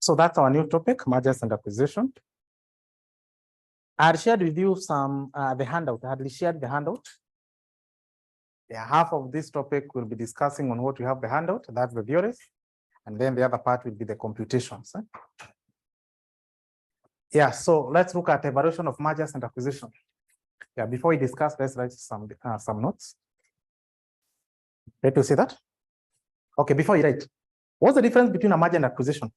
So that's our new topic, mergers and acquisition. I had shared with you some the handout. I had shared the handout. Yeah, half of this topic will be discussing on what we have the handout, that's the theories, and then the other part will be the computations. Yeah, so let's look at evaluation of mergers and acquisition. Yeah, before we discuss, let's write some notes. Let you see that. Okay, before you write, what's the difference between a merger and acquisition?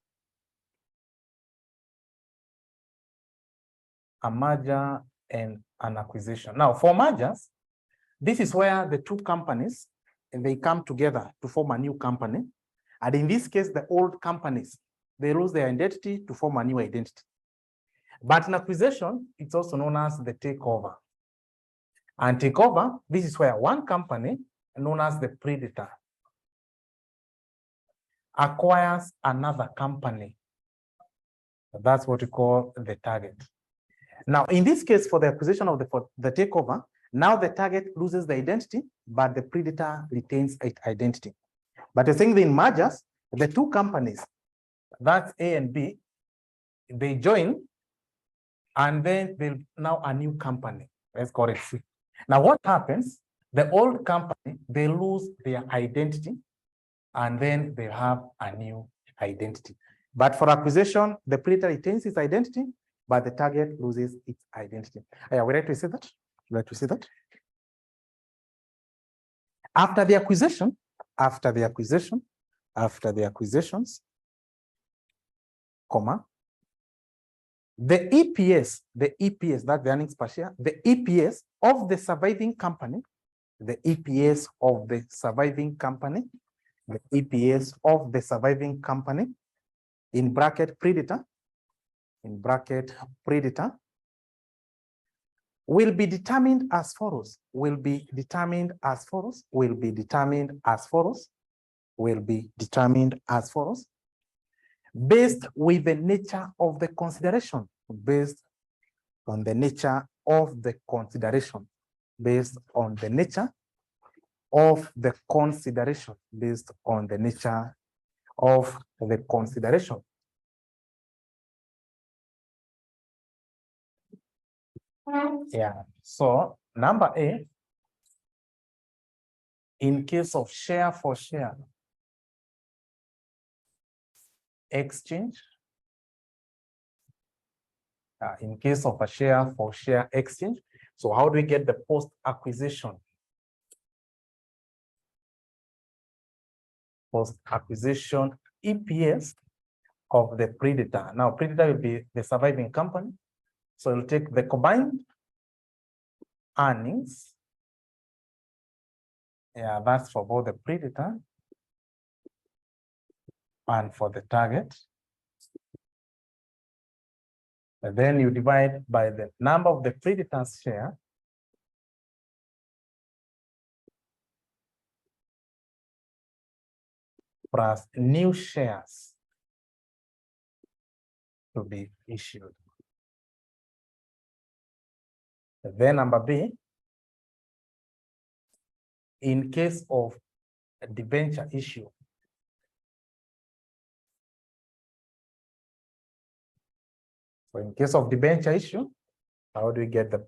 A merger and an acquisition. Now, for mergers, this is where the two companies they come together to form a new company. And in this case, the old companies, they lose their identity to form a new identity. But in acquisition, it's also known as the takeover. And takeover, this is where one company, known as the predator, acquires another company. That's what we call the target. Now, in this case, for the acquisition of the takeover, now the target loses the identity, but the predator retains its identity. But the thing in mergers, the two companies, that's A and B, they join, and then they'll now a new company. Let's call it C. Now, what happens? The old company, they lose their identity, and then they have a new identity. But for acquisition, the predator retains its identity, but the target loses its identity. Yeah, we like to see that. Like to see that. After the acquisitions, comma, the EPS, that's the earnings per share, the EPS of the surviving company, the EPS of the surviving company, in bracket predator, will be determined as follows, based with the nature of the consideration, based on the nature of the consideration. Yeah, so number A, in case of share for share exchange, in case of a share for share exchange, so how do we get the post-acquisition? Post-acquisition EPS of the predator. Now, predator will be the surviving company. So we'll take the combined earnings. Yeah, that's for both the predator and for the target. And then you divide by the number of the predator's share plus new shares to be issued. And then number B, in case of a debenture issue, so in case of debenture issue, how do we get the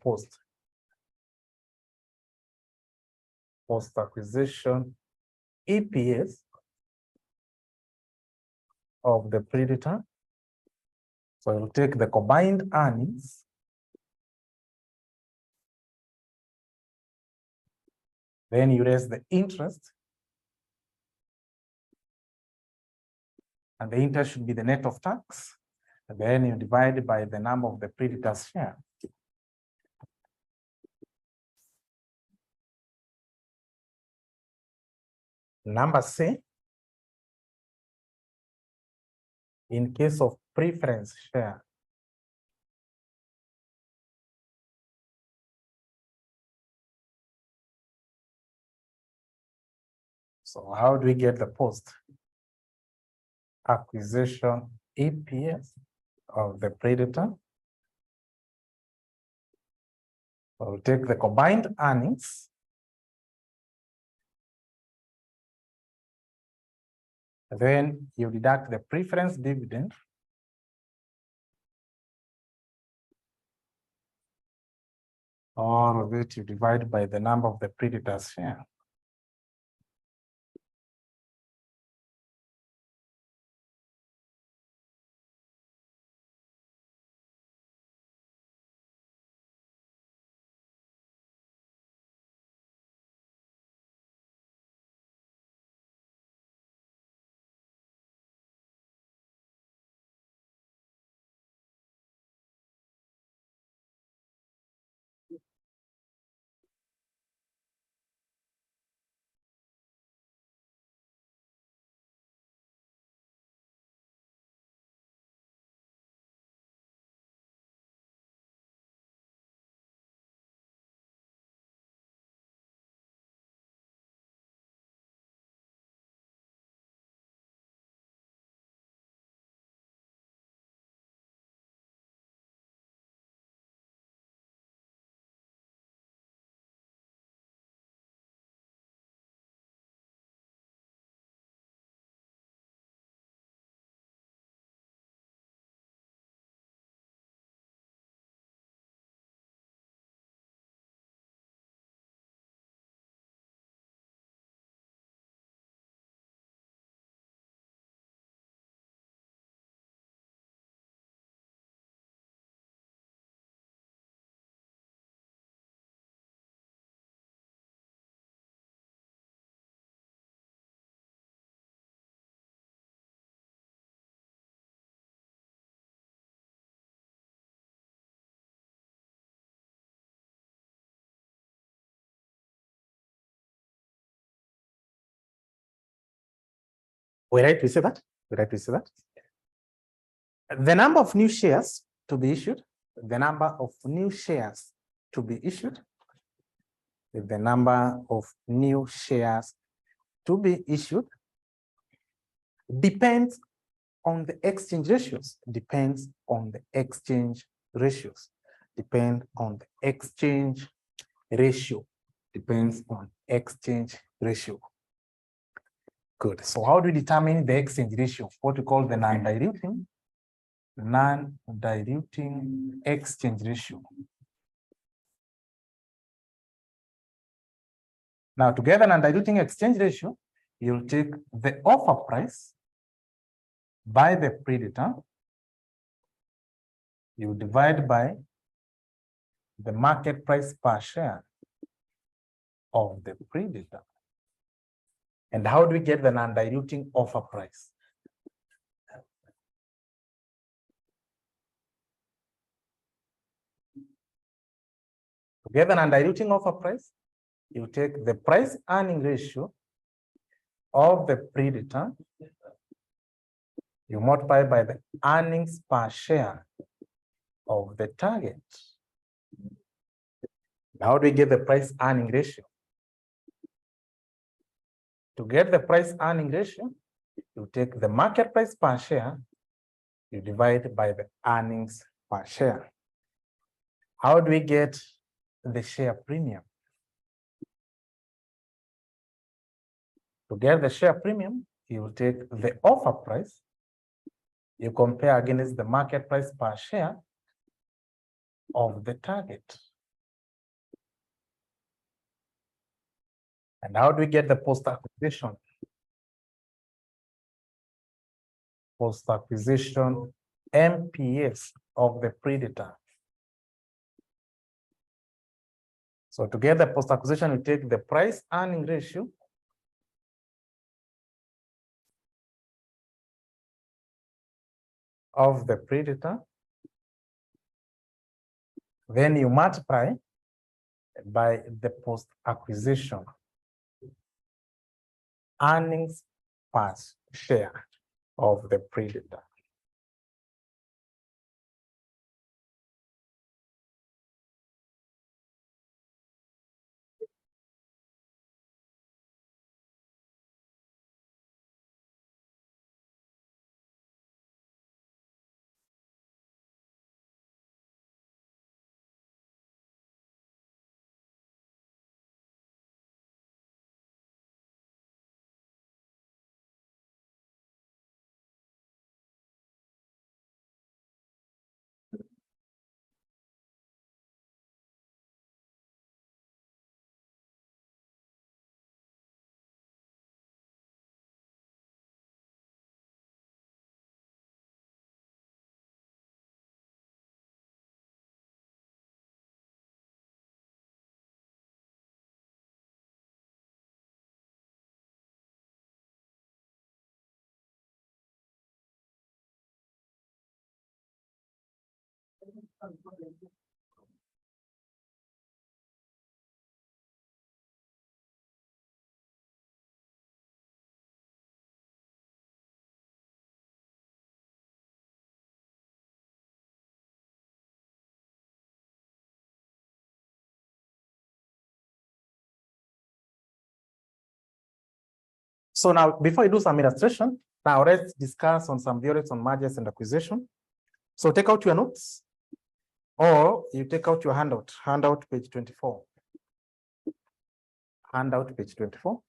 post-acquisition EPS of the predator? So you'll take the combined earnings then you raise the interest, and the interest should be the net of tax. And then you divide by the number of the predator's share. Number C, in case of preference share, so how do we get the post-acquisition EPS of the predator? So we'll take the combined earnings then you deduct the preference dividend All of it you divide by the number of the predators share. We right to say that? We right to say that? The number of new shares to be issued, the number of new shares to be issued, the number of new shares to be issued depends on the exchange ratios, depends on the exchange ratios, depend on the exchange ratio, depends on exchange ratio. Good. So how do we determine the exchange ratio? What we call the non-diluting exchange ratio. Now, to get an non-diluting exchange ratio, you'll take the offer price by the predator, you divide by the market price per share of the predator. And how do we get the non-diluting offer price? To get the non-diluting offer price, you take the price earning ratio of the predator, you multiply by the earnings per share of the target. How do we get the price earning ratio? To get the price earning ratio, you take the market price per share, you divide by the earnings per share. How do we get the share premium? To get the share premium, you will take the offer price, you compare against the market price per share of the target. And how do we get the post-acquisition? Post-acquisition MPS of the predator. So to get the post-acquisition, we take the price earning ratio of the predator, then you multiply by the post-acquisition earnings per share of the predator. So now, before I do some illustration, now let's discuss on some theories on mergers and acquisition. So take out your notes, or you take out your handout page 24. Handout page 24.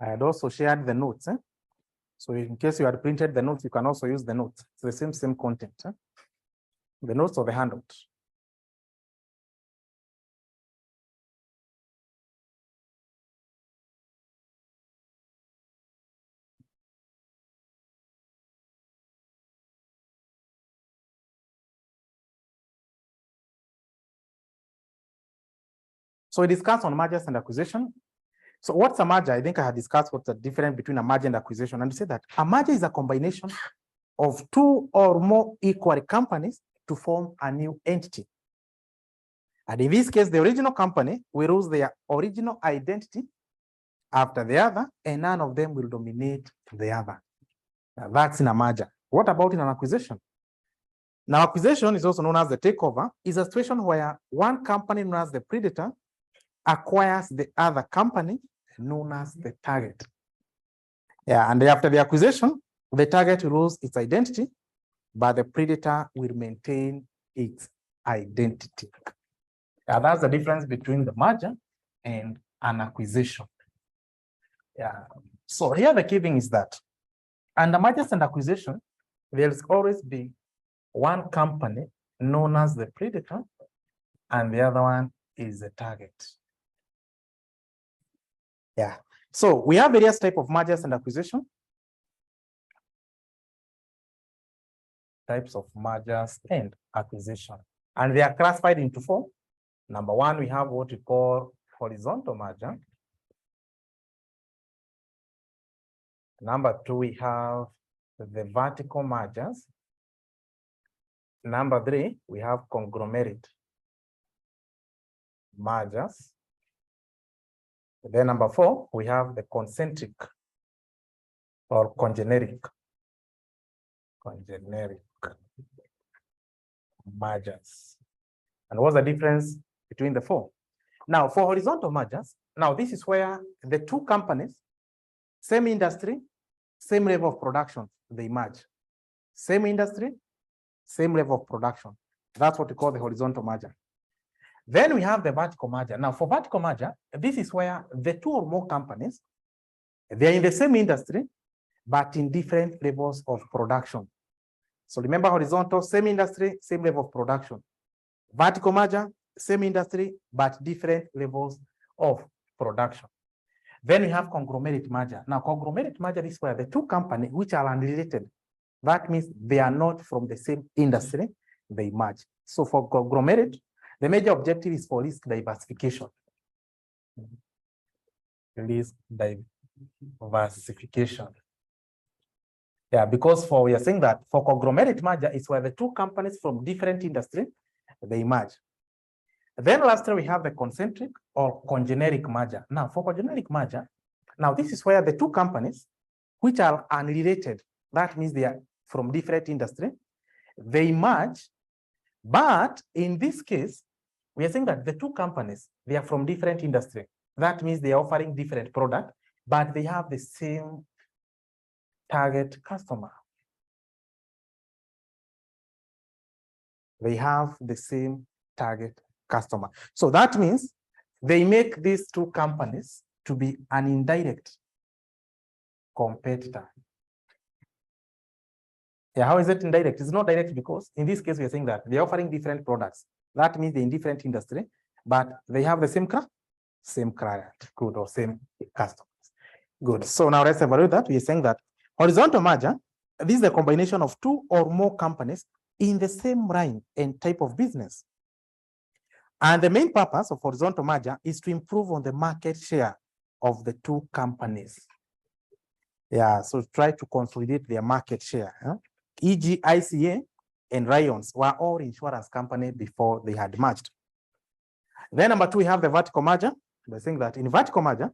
I had also shared the notes. So in case you had printed the notes, you can also use the notes. It's the same content. The notes of the handout. So we discussed on mergers and acquisition. So what's a merger? I think I had discussed what's the difference between a merger and acquisition. And we said that a merger is a combination of two or more equal companies to form a new entity. And in this case, the original company will lose their original identity after the other, and none of them will dominate the other. Now, that's in a merger. What about in an acquisition? Now, acquisition is also known as the takeover, is a situation where one company known as the predator acquires the other company known as the target. Yeah, and after the acquisition, the target will lose its identity, but the predator will maintain its identity. Yeah, that's the difference between the merger and an acquisition. Yeah. So here the key thing is that under mergers and acquisition, there's always be one company known as the predator, and the other one is the target. Yeah. So we have various types of mergers and acquisition. Types of mergers and acquisition. And they are classified into four. Number one, we have what we call horizontal merger. Number two, we have the vertical mergers. Number three, we have conglomerate mergers. Then number four, we have the concentric or congeneric mergers. And what's the difference between the four? Now, for horizontal mergers, now this is where the two companies, same industry, same level of production, they merge. Same industry, same level of production. That's what we call the horizontal merger. Then we have the vertical merger. Now, for vertical merger, this is where the two or more companies, they're in the same industry, but in different levels of production. So remember, horizontal, same industry, same level of production. Vertical merger, same industry, but different levels of production. Then we have conglomerate merger. Now, conglomerate merger is where the two companies which are unrelated, that means they are not from the same industry, they merge. So for conglomerate, the major objective is for risk diversification. Risk diversification. Yeah, because we are saying that for conglomerate merger is where the two companies from different industry, they merge. Then lastly, we have the concentric or congeneric merger. Now, for congeneric merger, now this is where the two companies which are unrelated, that means they are from different industry, they merge. But in this case, we are saying that the two companies, they are from different industry. That means they are offering different product, but they have the same target customer. They have the same target customer. So that means they make these two companies to be an indirect competitor. Yeah, how is it indirect? It's not direct because in this case, we are saying that they're offering different products. That means they're in different industry, but they have the same client, good, or same customers. Good. So now let's evaluate that. We are saying that horizontal merger, this is the combination of two or more companies in the same line and type of business. And the main purpose of horizontal merger is to improve on the market share of the two companies. Yeah, so try to consolidate their market share. E.g., ICA and Ryons were all insurance companies before they had merged. Then number two, we have the vertical merger. We're saying that in vertical merger,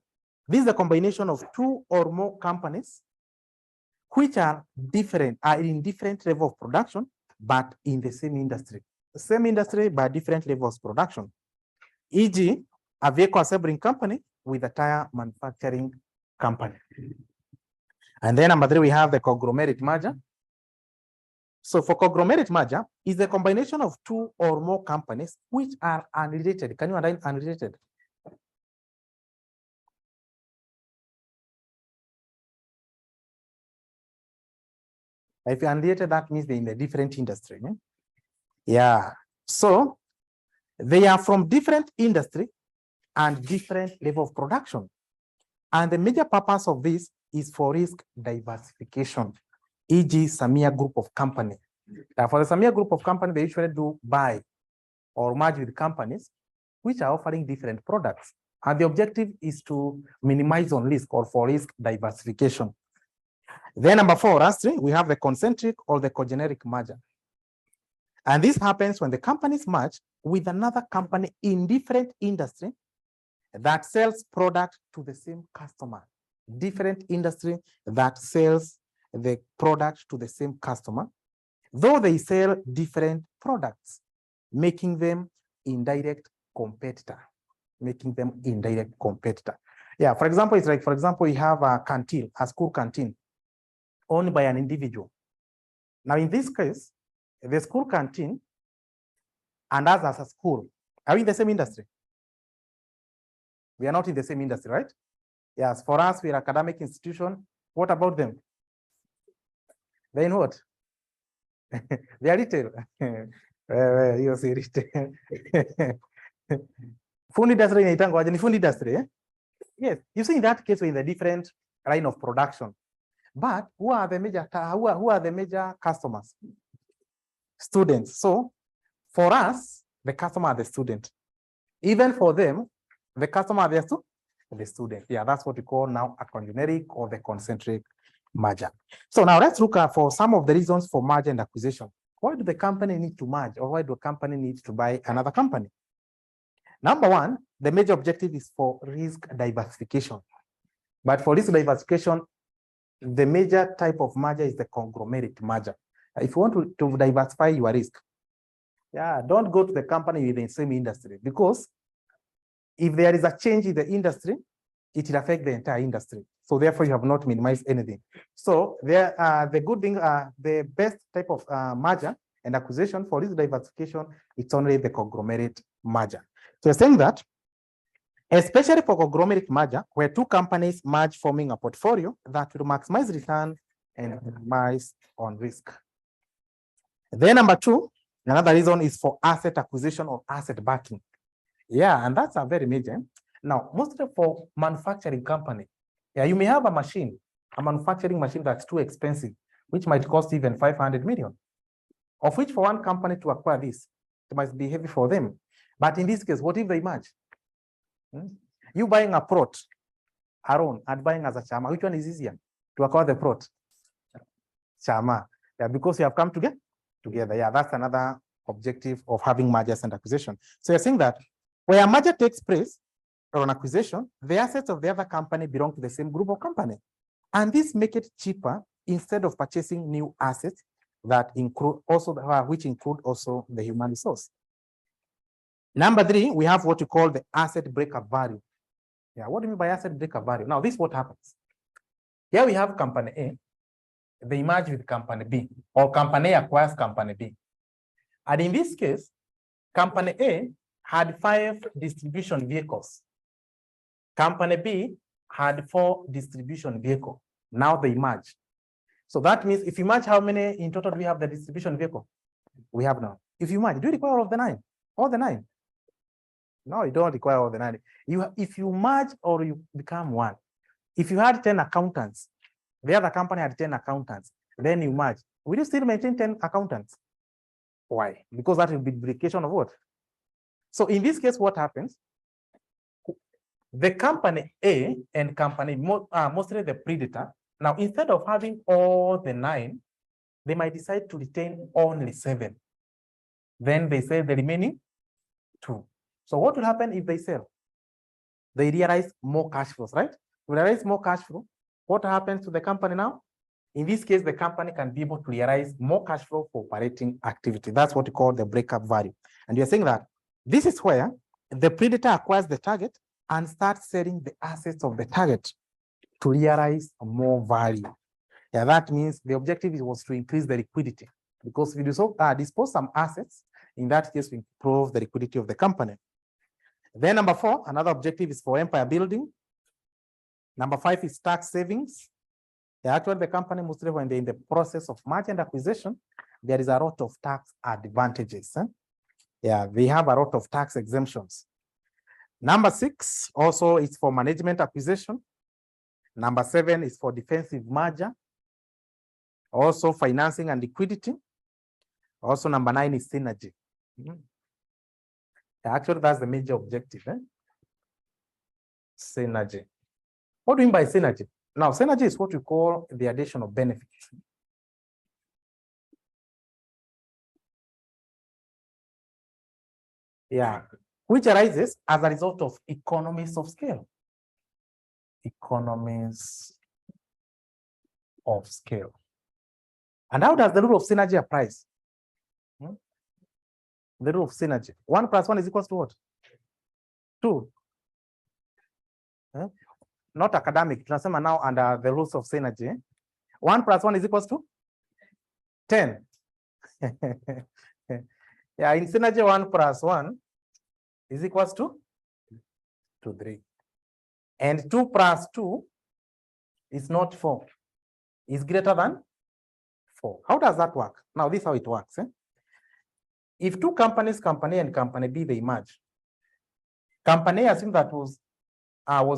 this is a combination of two or more companies which are in different level of production, but in the same industry. The same industry, but different levels of production. E.g., a vehicle assembling company with a tire manufacturing company. And then number three, we have the conglomerate merger. So for conglomerate merger is the combination of two or more companies which are unrelated. Can you underline unrelated? If you're unrelated, that means they're in a different industry. Yeah. So they are from different industry and different level of production. And the major purpose of this is for risk diversification, e.g. Samia group of company. For the Samia group of company, they usually do buy or merge with companies which are offering different products. And the objective is to minimize on risk or for risk diversification. Then number four, lastly, we have the concentric or the cogeneric merger. And this happens when the companies merge with another company in different industry that sells product to the same customer. Different industry that sells the product to the same customer, though they sell different products, making them indirect competitor. Yeah, for example, it's like, for example, you have a canteen, a school canteen, owned by an individual. Now, in this case, the school canteen and us as a school, are we in the same industry? We are not in the same industry, right? Yes, for us, we're an academic institution. What about them? They know what? They are retail. You see retail. Food industry in food industry. Yes, you see in that case we're in a different line of production. But who are the major customers? Students. So for us, the customer are the student. Even for them, the customer are the student. Yeah, that's what we call now a congeneric or the concentric merger. So now let's look at for some of the reasons for merger and acquisition. Why do the company need to merge, or why do a company need to buy another company? Number one, the major objective is for risk diversification. But for risk diversification, the major type of merger is the conglomerate merger. If you want to diversify your risk, yeah, don't go to the company within the same industry, because if there is a change in the industry, it will affect the entire industry. So therefore, you have not minimized anything. So there, the good thing, the best type of merger and acquisition for this diversification, it's only the conglomerate merger. So you're saying that, especially for conglomerate merger, where two companies merge, forming a portfolio that will maximize return and minimize on risk. Then number two, another reason is for asset acquisition or asset backing. Yeah, and that's a very major. Now, mostly for manufacturing company, yeah, you may have a machine, a manufacturing machine that's too expensive, which might cost even 500 million, of which for one company to acquire this, it must be heavy for them. But in this case, what if they merge? You buying a plot alone and buying as a chama, which one is easier to acquire the plot? Chama, yeah, because you have come together. Yeah, that's another objective of having mergers and acquisition. So you're saying that where a merger takes place or an acquisition, the assets of the other company belong to the same group of company. And this makes it cheaper instead of purchasing new assets that include also which include also the human resource. Number three, we have what you call the asset breakup value. Yeah, what do you mean by asset breakup value? Now, this is what happens. Here we have company A, they merge with company B, or company A acquires company B. And in this case, company A had 5 distribution vehicles. Company B had 4 distribution vehicles. Now they merge. So that means if you merge, how many in total do we have the distribution vehicle? We have now. If you merge, do you require all of the 9? All the 9? No, you don't require all the 9. If you merge or you become one, if you had 10 accountants, the other company had 10 accountants, then you merge, will you still maintain 10 accountants? Why? Because that will be duplication of what? So in this case, what happens? The company A and company, mostly the predator, now instead of having all the 9, they might decide to retain only 7. Then they sell the remaining 2. So what will happen if they sell? They realize more cash flows, right? Realize more cash flow. What happens to the company now? In this case, the company can be able to realize more cash flow for operating activity. That's what we call the breakup value. And you're saying that this is where the predator acquires the target and starts selling the assets of the target to realize more value. Yeah, that means the objective was to increase the liquidity, because if you dispose some assets, in that case, we improve the liquidity of the company. Then number 4, another objective is for empire building. Number 5 is tax savings. Yeah, actually, the company, mostly when they're in the process of merger and acquisition, there is a lot of tax advantages. Yeah, they have a lot of tax exemptions. Number 6 also is for management acquisition. Number 7 is for defensive merger. Also financing and liquidity. Also number 9 is synergy. Actually, that's the major objective. Synergy. What do you mean by synergy? Now, synergy is what we call the addition of benefits. Yeah, which arises as a result of economies of scale. Economies of scale. And how does the rule of synergy apply? The rule of synergy. 1 + 1 is equals to what? 2. Not academic. Tunasema now under the rules of synergy. 1 + 1 is equals to 10. Yeah, in synergy, 1 + 1 is equals to 3. And 2 + 2 is not 4. Is greater than 4. How does that work? Now, this is how it works. If 2 companies, company A and company B, they merge. Company A, assume that was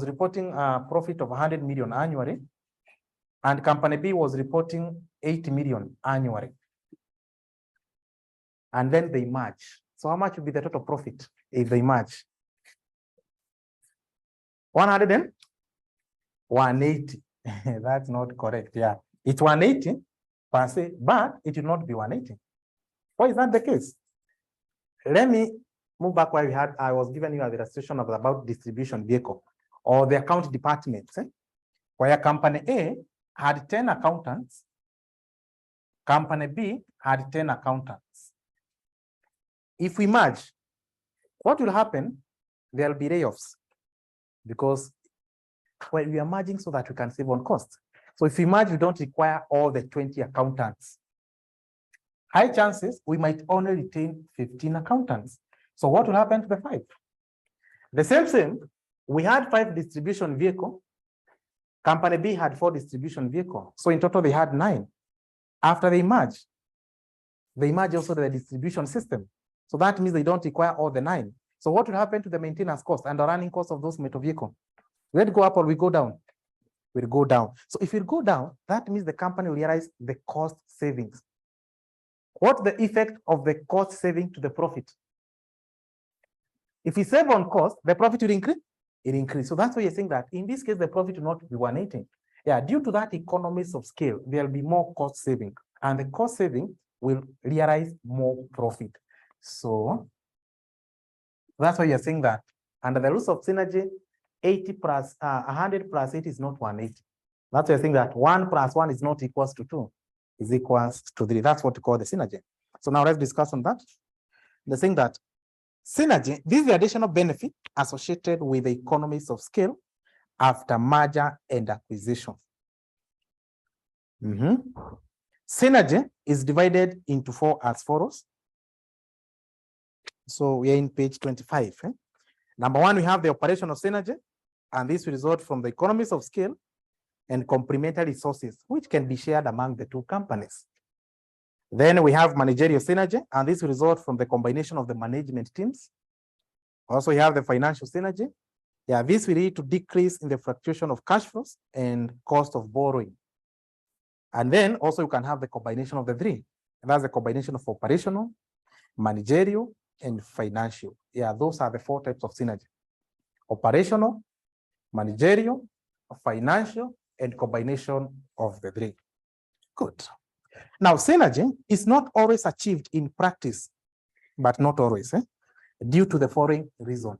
reporting a profit of 100 million annually, and company B was reporting 80 million annually. And then they merge. So how much will be the total profit if they merge? 100 and 180. That's not correct. Yeah, it's 180 per se, but it will not be 180. Why is that the case? Let me move back where I was giving you an illustration about distribution vehicle or the account department, where company A had 10 accountants, company B had 10 accountants. If we merge, what will happen? There will be layoffs, because we are merging so that we can save on cost. So if we merge, we don't require all the 20 accountants. High chances we might only retain 15 accountants. So what will happen to the 5? The same, we had 5 distribution vehicles. Company B had 4 distribution vehicles. So in total, they had 9. After they merge also the distribution system. So that means they don't require all the 9. So what will happen to the maintenance cost and the running cost of those motor vehicles? Will it go up or we go down? We'll go down. So if it go down, that means the company will realize the cost savings. What's the effect of the cost saving to the profit? If we save on cost, the profit will increase. It increases. So that's why you're saying that in this case, the profit will not be 180. Yeah, due to that economies of scale, there will be more cost saving, and the cost saving will realize more profit. So that's why you're saying that under the rules of synergy, 100 + 80 is not 180. That's why you're saying that 1 + 1 is not equals to 2, is equals to 3. That's what we call the synergy. So now let's discuss on that. They're saying that synergy, this is the additional benefit associated with the economies of scale after merger and acquisition. Synergy is divided into 4 as follows. So we are in page 25. Number 1, we have the operation of synergy, and this will result from the economies of scale and complementary resources, which can be shared among the two companies. Then we have managerial synergy, and this will result from the combination of the management teams. Also, you have the financial synergy. Yeah, this will lead to decrease in the fluctuation of cash flows and cost of borrowing. And then also you can have the combination of the three. And that's the combination of operational, managerial, and financial. Yeah, those are the 4 types of synergy: operational, managerial, financial, and combination of the three. Good. Now, synergy is not always achieved in practice, but not always, due to the following reason.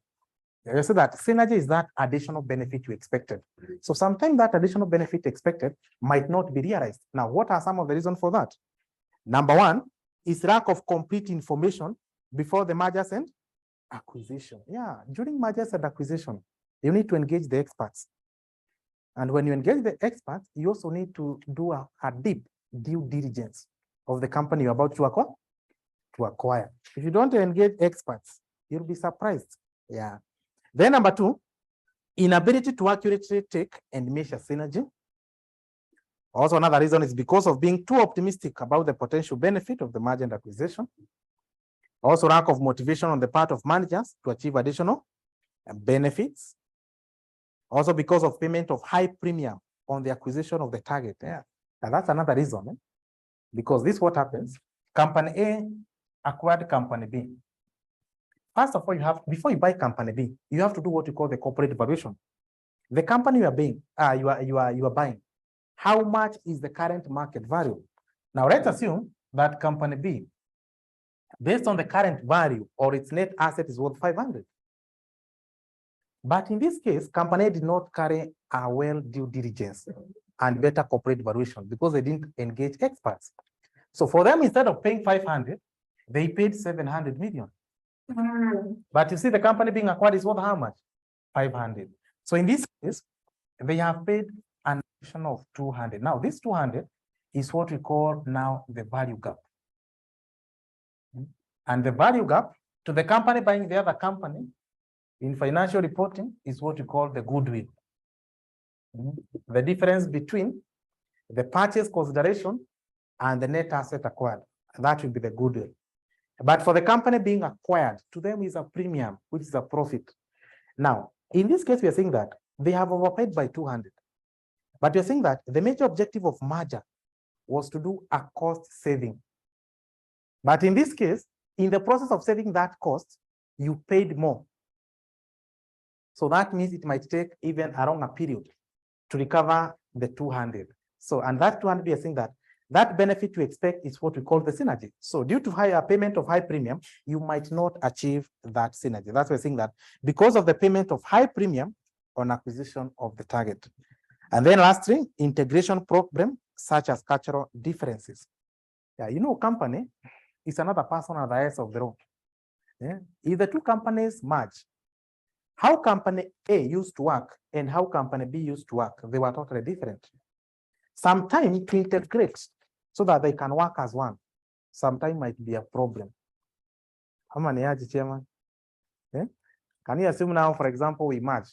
You see that synergy is that additional benefit you expected. So sometimes that additional benefit expected might not be realized. Now, what are some of the reasons for that? Number 1 is lack of complete information before the mergers and acquisition. Yeah, during mergers and acquisition, you need to engage the experts. And when you engage the experts, you also need to do a deep due diligence of the company you're about to acquire. If you don't engage experts, you'll be surprised. Yeah. Then number 2, inability to accurately take and measure synergy. Also, another reason is because of being too optimistic about the potential benefit of the merger and acquisition. Also, lack of motivation on the part of managers to achieve additional benefits. Also, because of payment of high premium on the acquisition of the target. Yeah, and that's another reason. Because this is what happens. Company A acquired company B. First of all, you have, before you buy company B, you have to do what you call the corporate valuation. The company you are buying, how much is the current market value? Now let's assume that company B, based on the current value or its net asset, is worth 500. But in this case, company A did not carry a well due diligence and better corporate valuation because they didn't engage experts. So for them, instead of paying 500, they paid 700 million. But you see, the company being acquired is worth how much? 500. So in this case, they have paid an addition of 200. Now, this 200 is what we call now the value gap. And the value gap to the company buying the other company in financial reporting is what we call the goodwill. The difference between the purchase consideration and the net asset acquired. That will be the goodwill. But for the company being acquired, to them is a premium, which is a profit. Now, in this case, we are saying that they have overpaid by 200. But we are saying that the major objective of merger was to do a cost saving. But in this case, in the process of saving that cost, you paid more. So that means it might take even a longer period to recover the 200. So, and that 200, we are saying that that benefit you expect is what we call the synergy. So due to higher payment of high premium, you might not achieve that synergy. That's why we're saying that because of the payment of high premium on acquisition of the target. And then lastly, integration problem, such as cultural differences. Yeah, you know, company is another person at the eyes of the road. Yeah? If the two companies merge, how company A used to work and how company B used to work, they were totally different. Sometimes to integrate so that they can work as one, sometimes might be a problem. How many are chairman? Yeah? Can you assume now, for example, we merge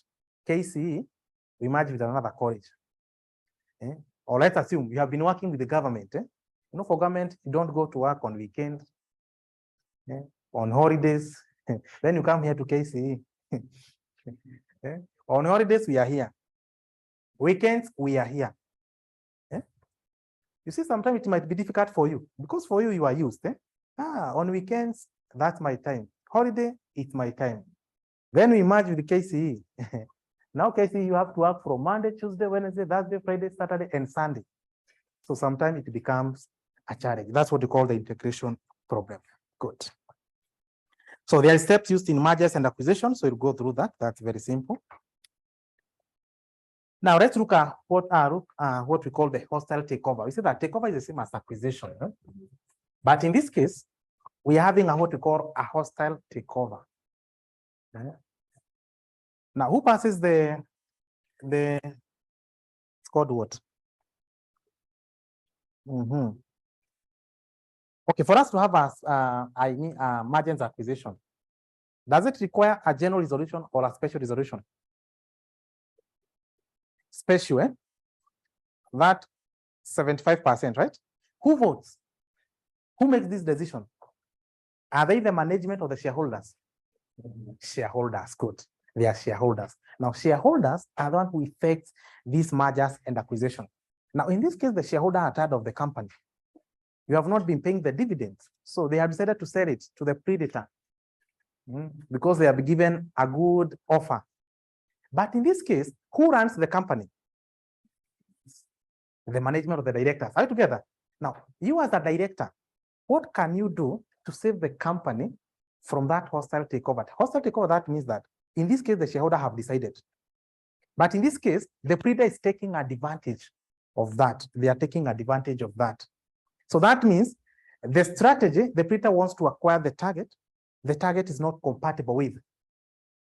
KCE, we merge with another college. Yeah? Or let's assume you have been working with the government. You know, for government, you don't go to work on weekends, yeah? On holidays. Then you come here to KCE. Yeah? On holidays, we are here. Weekends, we are here. Yeah? You see, sometimes it might be difficult for you because for you, you are used. On weekends, that's my time. Holiday, it's my time. Then we merge with the KCE. Now KCE, you have to work from Monday, Tuesday, Wednesday, Thursday, Friday, Saturday, and Sunday. So sometimes it becomes a challenge. That's what we call the integration problem. Good. So there are steps used in mergers and acquisitions. So we'll go through that. That's very simple. Now let's look at what we call the hostile takeover. We see that takeover is the same as acquisition. But in this case, we are having what we call a hostile takeover. Now, who passes it's called what? Okay, for us to have a mergers acquisition, does it require a general resolution or a special resolution? Special, that 75%, right? Who votes? Who makes this decision? Are they the management or the shareholders? Shareholders, good. They are shareholders. Now, shareholders are the one who effects these mergers and acquisitions. Now, in this case, the shareholder are tired of the company. You have not been paying the dividends. So they have decided to sell it to the predator because they have been given a good offer. But in this case, who runs the company? The management of the directors. Are you together? Now, you as a director, what can you do to save the company from that hostile takeover? Hostile takeover, that means that in this case, the shareholder have decided. But in this case, the predator is taking advantage of that. They are taking advantage of that. So that means the strategy, the predator wants to acquire the target is not compatible with.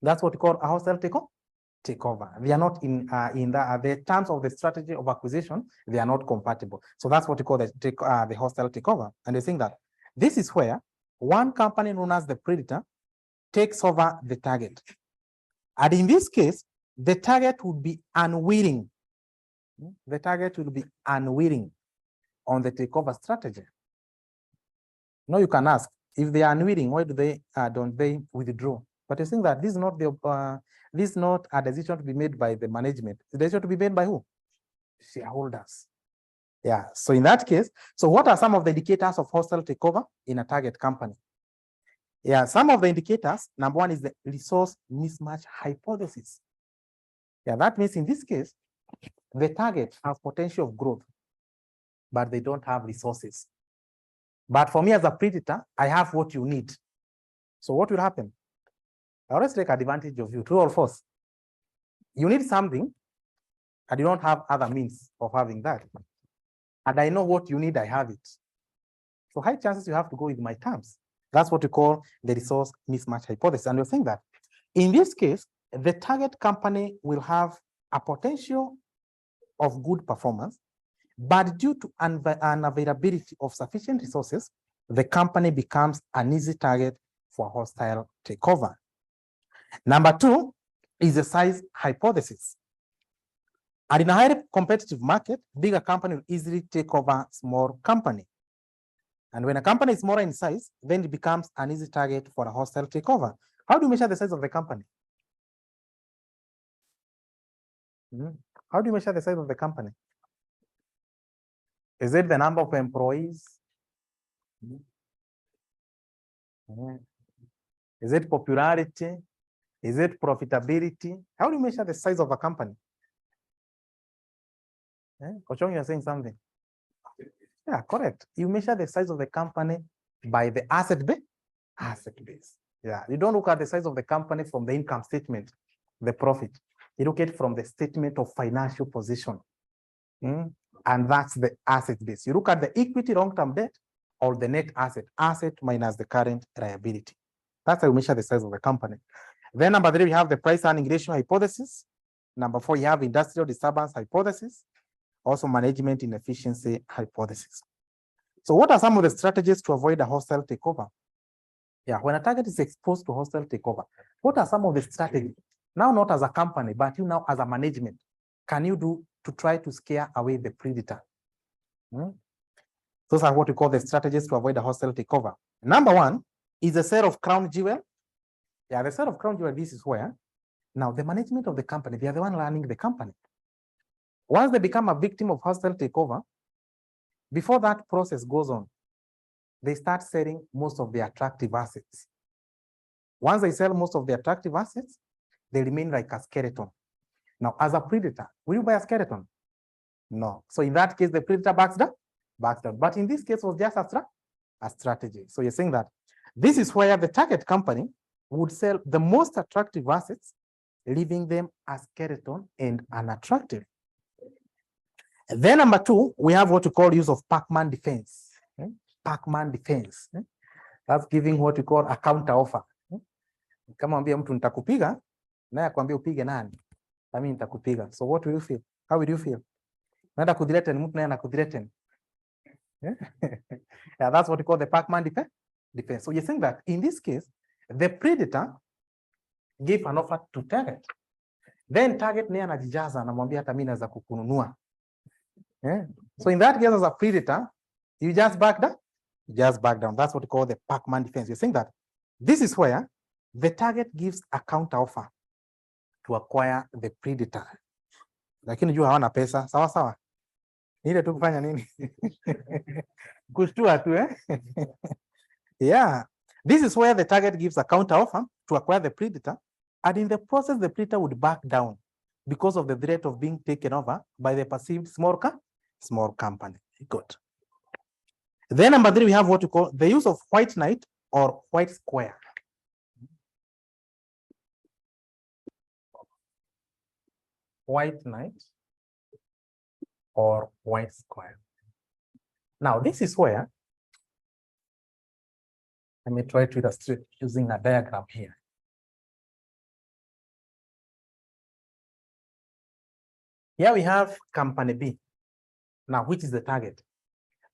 That's what we call a hostile takeover. They are not in the terms of the strategy of acquisition, they are not compatible. So that's what we call the hostile takeover. And they think that this is where one company known as the predator takes over the target. And in this case, the target would be unwilling. The target will be unwilling on the takeover strategy. Now you can ask, if they are unwilling, why do they don't they withdraw? But I think that this is not a decision to be made by the management. The decision to be made by who? Shareholders. Yeah. So in that case, so what are some of the indicators of hostile takeover in a target company? Yeah, some of the indicators. Number one is the resource mismatch hypothesis. Yeah, that means in this case, the target has potential of growth, but they don't have resources. But for me as a predator, I have what you need. So what will happen? I always take advantage of you, true or false. You need something, and you don't have other means of having that. And I know what you need, I have it. So high chances you have to go with my terms. That's what we call the resource mismatch hypothesis. And we're saying that in this case, the target company will have a potential of good performance, but due to unavailability of sufficient resources, the company becomes an easy target for hostile takeover. Number two is the size hypothesis. And in a highly competitive market, bigger company will easily take over small company. And when a company is smaller in size, then it becomes an easy target for a hostile takeover. How do you measure the size of the company? How do you measure the size of the company? Is it the number of employees? Is it popularity? Is it profitability? How do you measure the size of a company? Kochong, you're saying something. Yeah, correct. You measure the size of the company by the asset base. Yeah, you don't look at the size of the company from the income statement, the profit. You look at it from the statement of financial position. And that's the asset base. You look at the equity long-term debt or the net asset minus the current liability. That's how you measure the size of the company. Then number three, we have the price earning ratio hypothesis. Number four, you have industrial disturbance hypothesis. Also management inefficiency hypothesis. So what are some of the strategies to avoid a hostile takeover? Yeah, when a target is exposed to hostile takeover, what are some of the strategies? Now, not as a company, but you now as a management, can you do to try to scare away the predator? Those are what we call the strategies to avoid a hostile takeover. Number one is the sale of crown jewel. Yeah, the sale of crown jewel, this is where now the management of the company, they are the one running the company. Once they become a victim of hostile takeover, before that process goes on, they start selling most of the attractive assets. Once they sell most of the attractive assets, they remain like a skeleton. Now, as a predator, will you buy a skeleton? No. So in that case, the predator backs down. But in this case, it was just a strategy. So you're saying that this is where the target company would sell the most attractive assets, leaving them a skeleton and unattractive. Then number two, we have what we call use of Pac-Man defense. Pac-Man defense. That's giving what we call a counter offer. Kama ambia mtu nitakupiga, naye akwambia upige nani? Mimi nitakupiga. So what will you feel? How will you feel? Naenda kuthreaten mtu naye anakuthreaten. Yeah, that's what we call the Pac-Man defense. So you're saying that in this case, the predator gave an offer to target. Then target naye anajijaza anamwambia hata mimi naweza kukununua. Yeah. So in that case, as a predator, you just back down. You just back down. That's what we call the Pac-Man defense. You're saying that this is where the target gives a counter offer to acquire the predator. Lakini jua hawana pesa, sawa sawa. Ile tu kufanya nini? Kushtua tu, eh? Yeah. This is where the target gives a counter offer to acquire the predator, and in the process, the predator would back down because of the threat of being taken over by the perceived small company. Good. Then number 3, we have what we call the use of white knight or white square. White knight or white square. Now, this is where, let me try to illustrate using a diagram here. Here we have company B, now which is the target.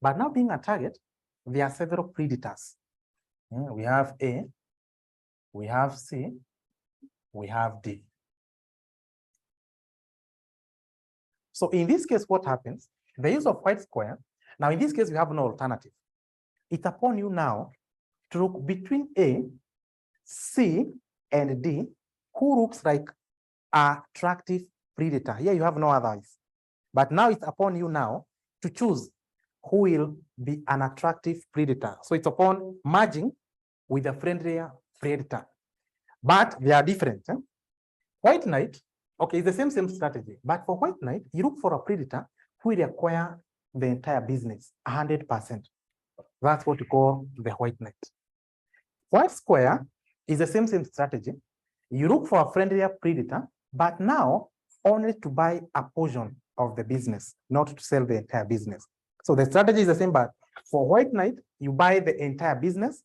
But now being a target, there are several predators. We have A, we have C, we have D. So in this case, what happens? The use of white square. Now in this case, we have no alternative. It's upon you now to look between A, C, and D, who looks like an attractive predator. Here you have no others. But now it's upon you now to choose who will be an attractive predator. So it's upon merging with a friendlier predator. But they are different. Eh? White knight, okay, it's the same strategy. But for white knight, you look for a predator who will acquire the entire business, 100%. That's what we call the white knight. White square is the same strategy. You look for a friendlier predator, but now only to buy a portion of the business, not to sell the entire business. So the strategy is the same, but for white knight, you buy the entire business,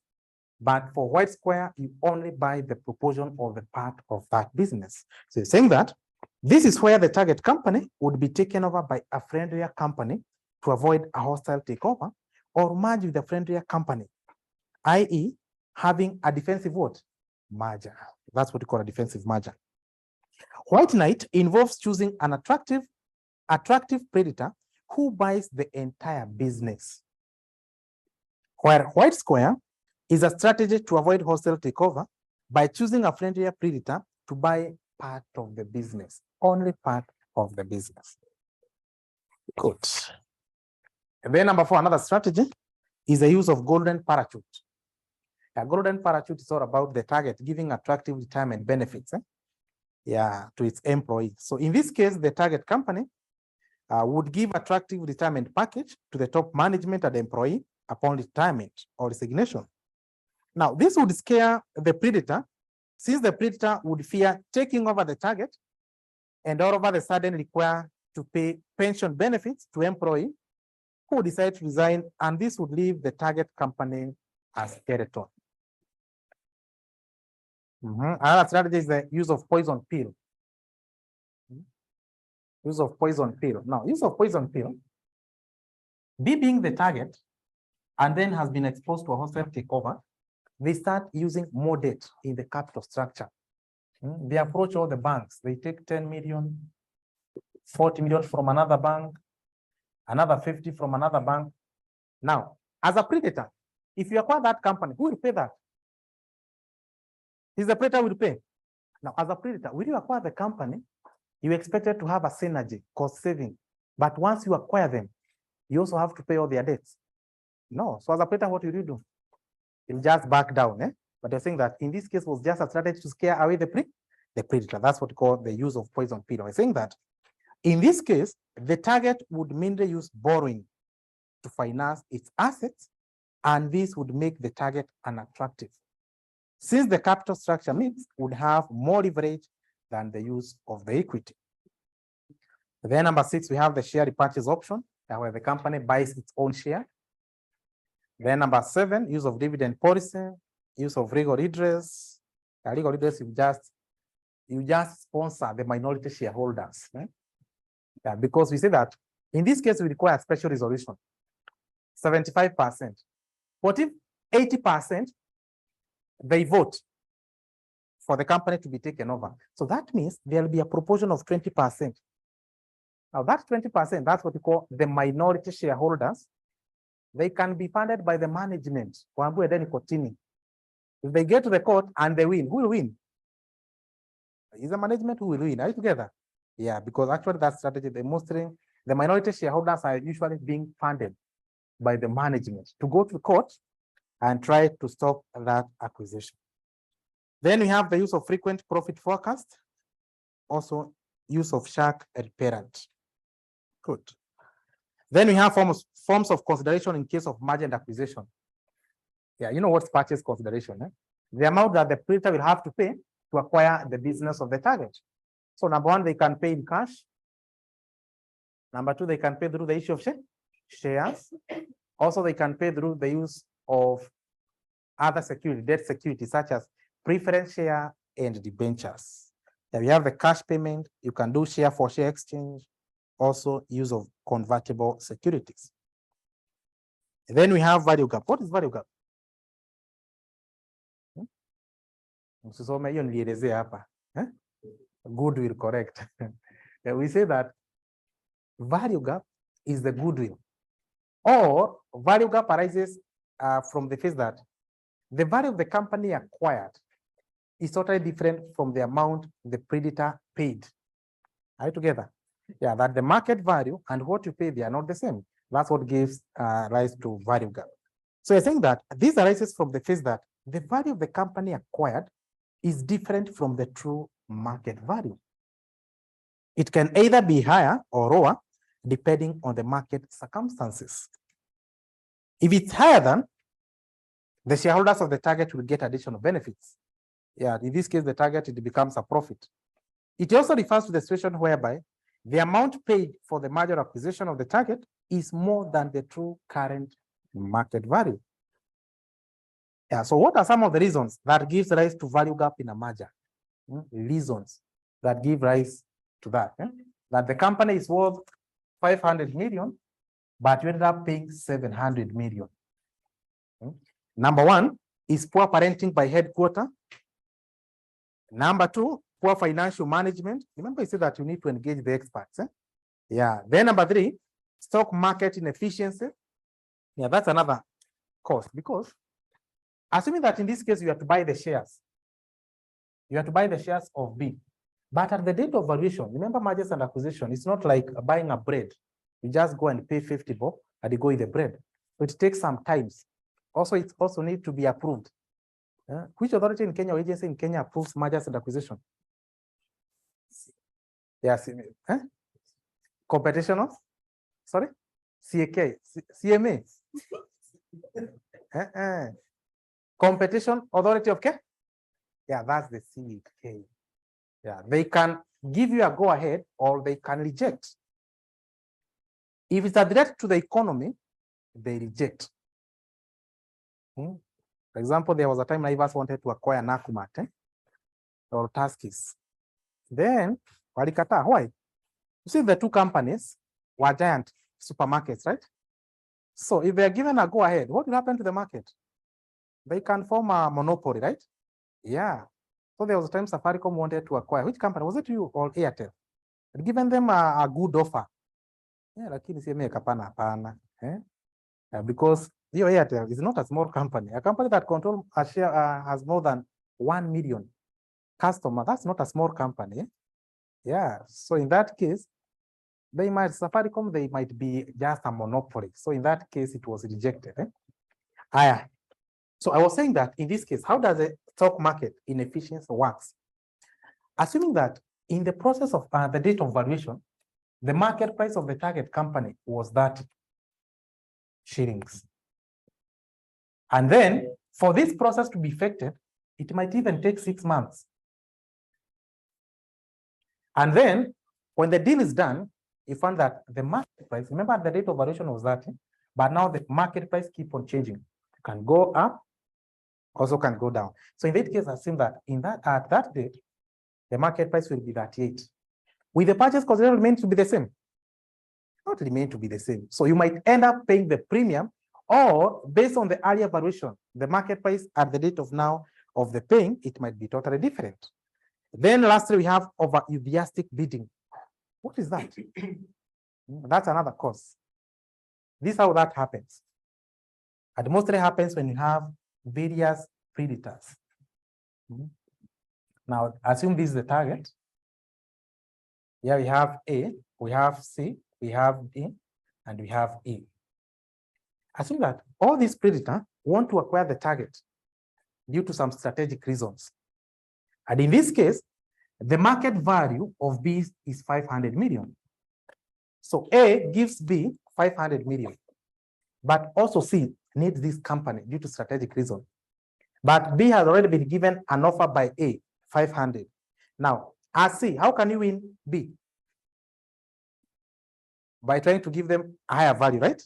but for white square, you only buy the proportion of the part of that business. So you're saying that this is where the target company would be taken over by a friendlier company to avoid a hostile takeover, or merge with a friendlier company, i.e. having a defensive what? Merger. That's what we call a defensive merger. White knight involves choosing an attractive predator who buys the entire business. Where white square is a strategy to avoid hostile takeover by choosing a friendlier predator to buy part of the business, only part of the business. Good. And then number 4, another strategy is the use of golden parachute. A golden parachute is all about the target giving attractive retirement benefits to its employees. So in this case, the target company would give attractive retirement package to the top management and employee upon retirement or resignation. Now, this would scare the predator, since the predator would fear taking over the target and all of a sudden require to pay pension benefits to employee who decide to resign, and this would leave the target company as skeleton. Another strategy is the use of poison pill. Use of poison pill. Now, use of poison pill, B being the target and then has been exposed to a hostile takeover, they start using more debt in the capital structure. They approach all the banks. They take 10 million, 40 million from another bank, another 50 from another bank. Now, as a predator, if you acquire that company, who will pay that? Is the predator will pay. Now, as a predator, will you acquire the company? You expected to have a synergy, cost saving. But once you acquire them, you also have to pay all their debts. No. So as a predator, what will you do? You'll just back down. But they're saying that in this case was just a strategy to scare away the predator. That's what we call the use of poison pill. I'm saying that in this case, the target would mainly use borrowing to finance its assets, and this would make the target unattractive, since the capital structure mix would have more leverage than the use of the equity. Then number 6, we have the share repurchase option, where the company buys its own share. Then number 7, use of dividend policy, use of legal redress. Legal redress, you just sponsor the minority shareholders. Because we say that in this case, we require a special resolution, 75%. What if 80% they vote for the company to be taken over? So that means there'll be a proportion of 20%. Now that 20%, that's what we call the minority shareholders. They can be funded by the management. If they get to the court and they win, who will win? Is the management who will win? Are you together? Yeah, because actually that strategy, the minority shareholders are usually being funded by the management to go to the court and try to stop that acquisition. Then we have the use of frequent profit forecast, also use of shark reparent. Good. Then we have forms of consideration in case of merger and acquisition. Yeah, you know what's purchase consideration? Eh? The amount that the predator will have to pay to acquire the business of the target. So number one, they can pay in cash. Number two, they can pay through the issue of shares. Also, they can pay through the use of other security, debt security, such as preference share and debentures. Then we have the cash payment. You can do share for share exchange. Also, use of convertible securities. And then we have value gap. What is value gap? Goodwill, correct. We say that value gap is the goodwill, or value gap arises from the fact that the value of the company acquired is totally different from the amount the predator paid. Are you together? Yeah, that the market value and what you pay, they are not the same. That's what gives rise to value gap. So I think that this arises from the fact that the value of the company acquired is different from the true market value. It can either be higher or lower depending on the market circumstances. If it's higher than, the shareholders of the target will get additional benefits. Yeah, in this case, the target, it becomes a profit. It also refers to the situation whereby the amount paid for the merger acquisition of the target is more than the true current market value. Yeah, so what are some of the reasons that gives rise to value gap in a merger? Reasons that give rise to that. That the company is worth 500 million, but you ended up paying 700 million. Number one is poor parenting by headquarters. Number two, poor financial management. Remember, I said that you need to engage the experts. Yeah. Then number three, stock market inefficiency. Yeah, that's another cost, because assuming that in this case you have to buy the shares, you have to buy the shares of B, but at the date of valuation, remember mergers and acquisition, it's not like buying a bread. You just go and pay 50 bob and you go with the bread. So it takes some time. Also, it also needs to be approved. Which authority in Kenya or agency in Kenya approves mergers and acquisition? Yes. Competition of? Sorry? CAK, CMA. Competition Authority of Kenya? Yeah, that's the CAK. Yeah, they can give you a go ahead or they can reject. If it's a threat to the economy, they reject. For example, there was a time Naivas wanted to acquire Nakumat or Tuskys. Then, walikata. Why? You see, the two companies were giant supermarkets, right? So if they are given a go ahead, what will happen to the market? They can form a monopoly, right? Yeah. So there was a time Safaricom wanted to acquire. Which company? Was it you or Airtel? Had given them a good offer. Yeah, lakini si kapana hapana. Because your Airtel is not a small company. A company that controls a share has more than 1 million customers. That's not a small company. Yeah. So in that case, Safaricom, they might be just a monopoly. So in that case, it was rejected. So I was saying that in this case, how does the stock market inefficiency works? Assuming that in the process of the date of valuation, the market price of the target company was 30 shillings. And then for this process to be effected, it might even take 6 months. And then when the deal is done, you find that the market price, remember the date of valuation was 30, but now the market price keep on changing. It can go up, also can go down. So in that case, I assume that at that date, the market price will be 38. Will the purchase consideration remain to be the same? Not remain to be the same. So you might end up paying the premium, or based on the earlier valuation, the market price at the date of now of the paying, it might be totally different. Then lastly, we have over enthusiastic bidding. What is that? That's another cause. This is how that happens. It mostly happens when you have various predators. Now, assume this is the target. Here we have A, we have C, we have D, and we have E. Assume that all these predators want to acquire the target due to some strategic reasons. And in this case, the market value of B is 500 million. So A gives B 500 million, but also C needs this company due to strategic reason. But B has already been given an offer by A, 500. Now, as C, how can you win B? By trying to give them a higher value, right?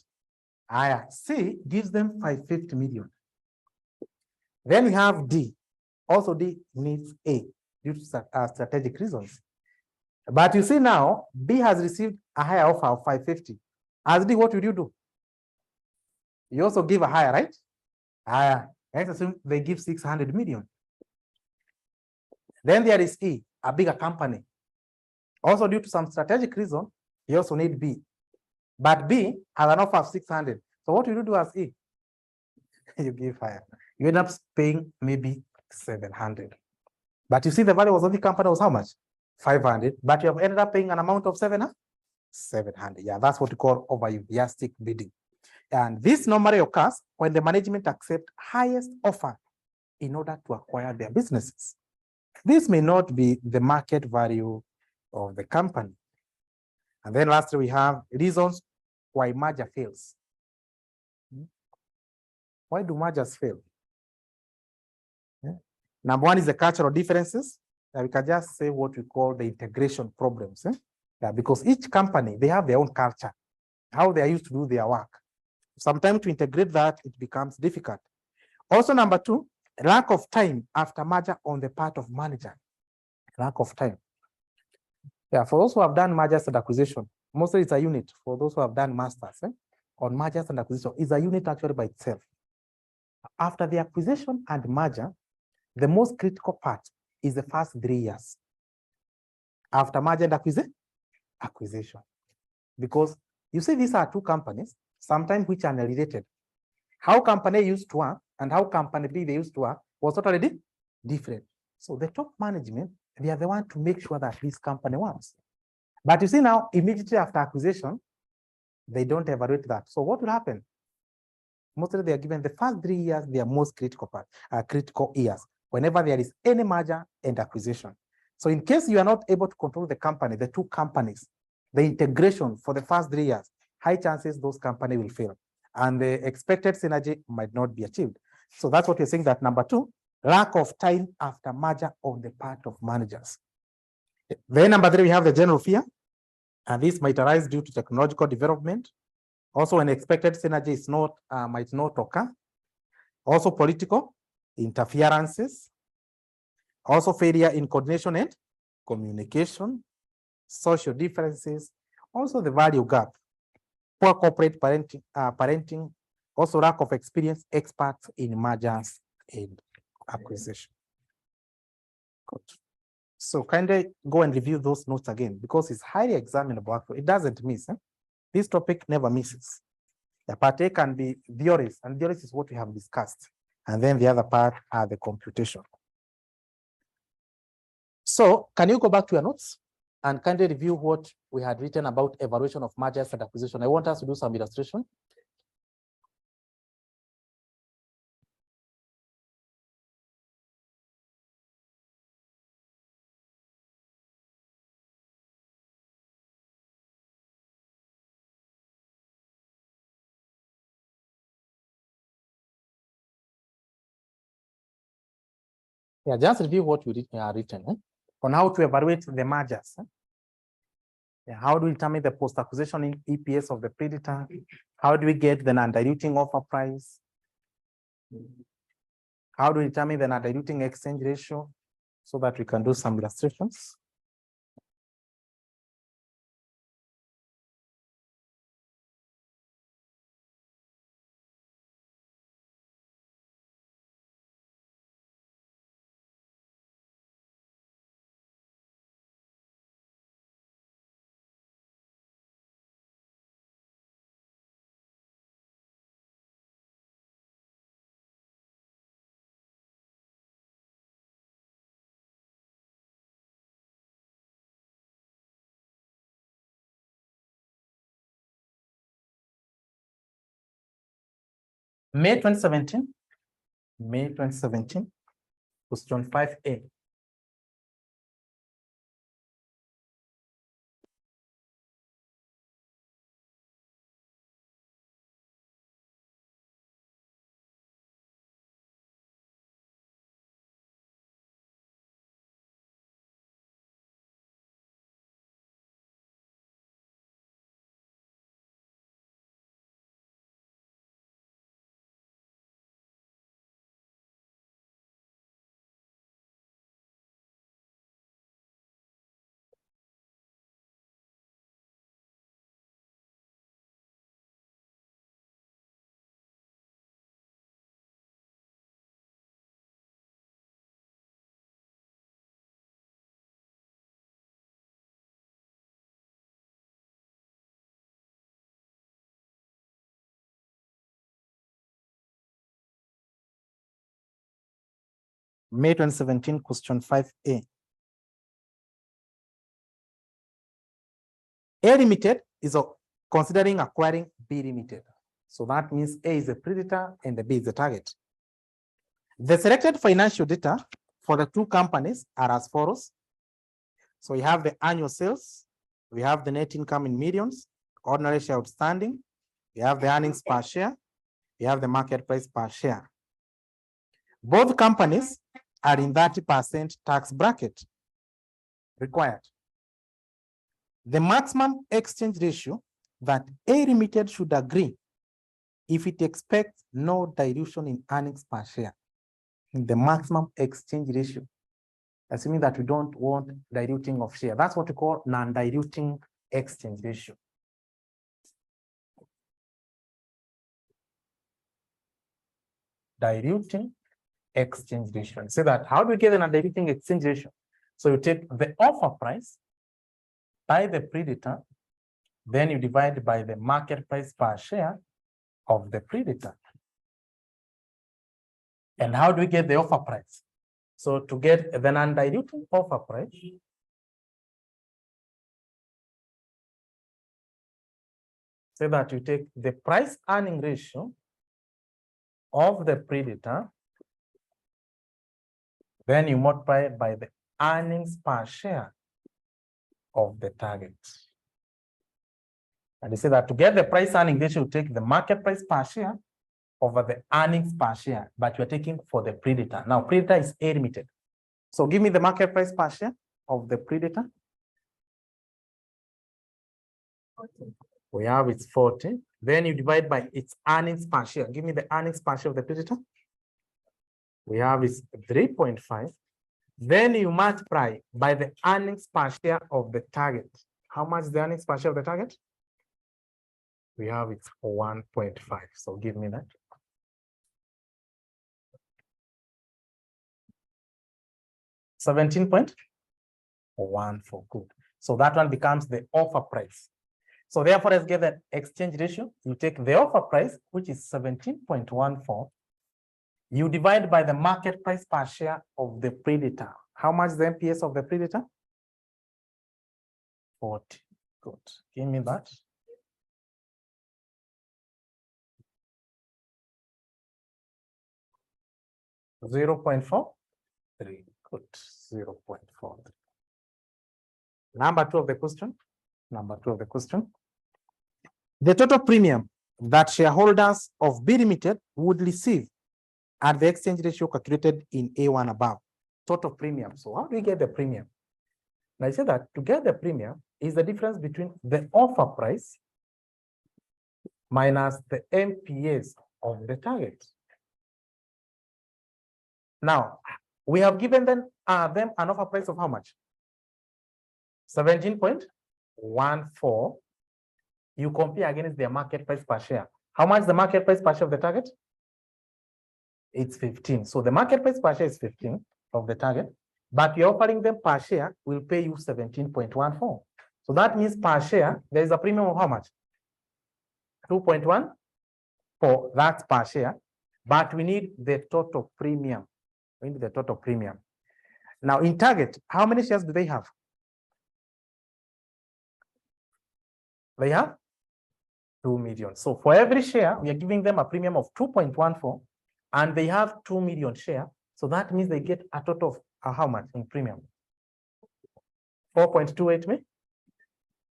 Higher. C gives them 550 million. Then we have D. Also, D needs A due to strategic reasons. But you see now, B has received a higher offer of 550. As D, what will you do? You also give a higher, right? Higher. Let's assume they give 600 million. Then there is E, a bigger company. Also, due to some strategic reason, you also need B. But B has an offer of 600. So what will you do as E? You give higher. You end up paying maybe 700. But you see the value of the company was how much? 500. But you have ended up paying an amount of 700. Yeah, that's what we call over-enthusiastic bidding. And this normally occurs when the management accepts highest offer in order to acquire their businesses. This may not be the market value of the company. And then lastly, we have reasons why merger fails. Why do mergers fail? Number one is the cultural differences. We can just say what we call the integration problems. Because each company, they have their own culture, how they are used to do their work. Sometimes to integrate that, it becomes difficult. Also, number two, lack of time after merger on the part of manager. Lack of time. For those who have done mergers and acquisition, mostly it's a unit. For those who have done masters on mergers and acquisition, it's a unit actually by itself. After the acquisition and merger, the most critical part is the first 3 years. After merger and acquisition. Because you see, these are two companies, sometimes which are related. How company used to work and how company B they used to work was totally different. So the top management, they are the one to make sure that this company works. But you see now, immediately after acquisition, they don't evaluate that. So what will happen? Mostly they are given the first 3 years, their most critical part, critical years, whenever there is any merger and acquisition. So in case you are not able to control the company, the two companies, the integration for the first 3 years, high chances those companies will fail. And the expected synergy might not be achieved. So that's what you're saying, that number two, lack of time after merger on the part of managers. Then number three, we have the general fear. And this might arise due to technological development. Also, when expected synergy is not, might not occur. Also, political interferences. Also, failure in coordination and communication. Social differences. Also, the value gap. Poor corporate parenting. Also, lack of experience, experts in mergers and acquisition. Good. So kindly go and review those notes again, because it's highly examinable. It doesn't miss. This topic never misses. The part A can be theories, and theories is what we have discussed. And then the other part are the computation. So can you go back to your notes and kindly review what we had written about evaluation of mergers and acquisition? I want us to do some illustration. Yeah, just review what we written on how to evaluate the mergers. Yeah, how do we determine the post-acquisition EPS of the predator? How do we get the non-diluting offer price? How do we determine the non-diluting exchange ratio, so that we can do some illustrations? May 2017, question 5A. May 2017, question 5A. A Limited is considering acquiring B Limited. So that means A is a predator and the B is the target. The selected financial data for the two companies are as follows. So we have the annual sales, we have the net income in millions, ordinary share outstanding, we have the earnings per share, we have the market price per share. Both companies are in 30% tax bracket required. The maximum exchange ratio that A Limited should agree if it expects no dilution in earnings per share. The maximum exchange ratio, assuming that we don't want diluting of share. That's what we call non-diluting exchange ratio. Diluting exchange ratio. Say that, how do we get the non-diluting exchange ratio? So you take the offer price by the predator, then you divide by the market price per share of the predator. And how do we get the offer price? So to get the non-diluting offer price, say that you take the price earning ratio of the predator, then you multiply it by the earnings per share of the target. And you say that to get the price earning ratio, you take the market price per share over the earnings per share, but you're taking for the predator. Now, predator is A Limited. So give me the market price per share of the predator. We have it's 40. Then you divide by its earnings per share. Give me the earnings per share of the predator. We have is 3.5. Then you multiply by the earnings per share of the target. How much is the earnings per share of the target? We have it's 1.5. So give me that. $17.14. Good. So that one becomes the offer price. So therefore, let's get the exchange ratio. You take the offer price, which is 17.14. You divide by the market price per share of the predator. How much is the MPS of the predator? 40. Good. Give me that. $0.43. Good. 0.43. Number 2 of the question. Number 2 of the question. The total premium that shareholders of B Limited would receive at the exchange ratio calculated in A1 above. Total premium. So how do we get the premium? Now I say that to get the premium is the difference between the offer price minus the MPS of the target. Now, we have given them an offer price of how much? 17.14. You compare against their market price per share. How much is the market price per share of the target? It's 15. So the market price per share is 15 of the target, but you're offering them per share will pay you 17.14. So that means per share, there is a premium of how much? 2.1 for that per share, but we need the total premium. We need the total premium. Now in target, how many shares do they have? They have 2 million. So for every share, we are giving them a premium of 2.14, and they have 2 million share. So that means they get a total of how much in premium? 4.28 me?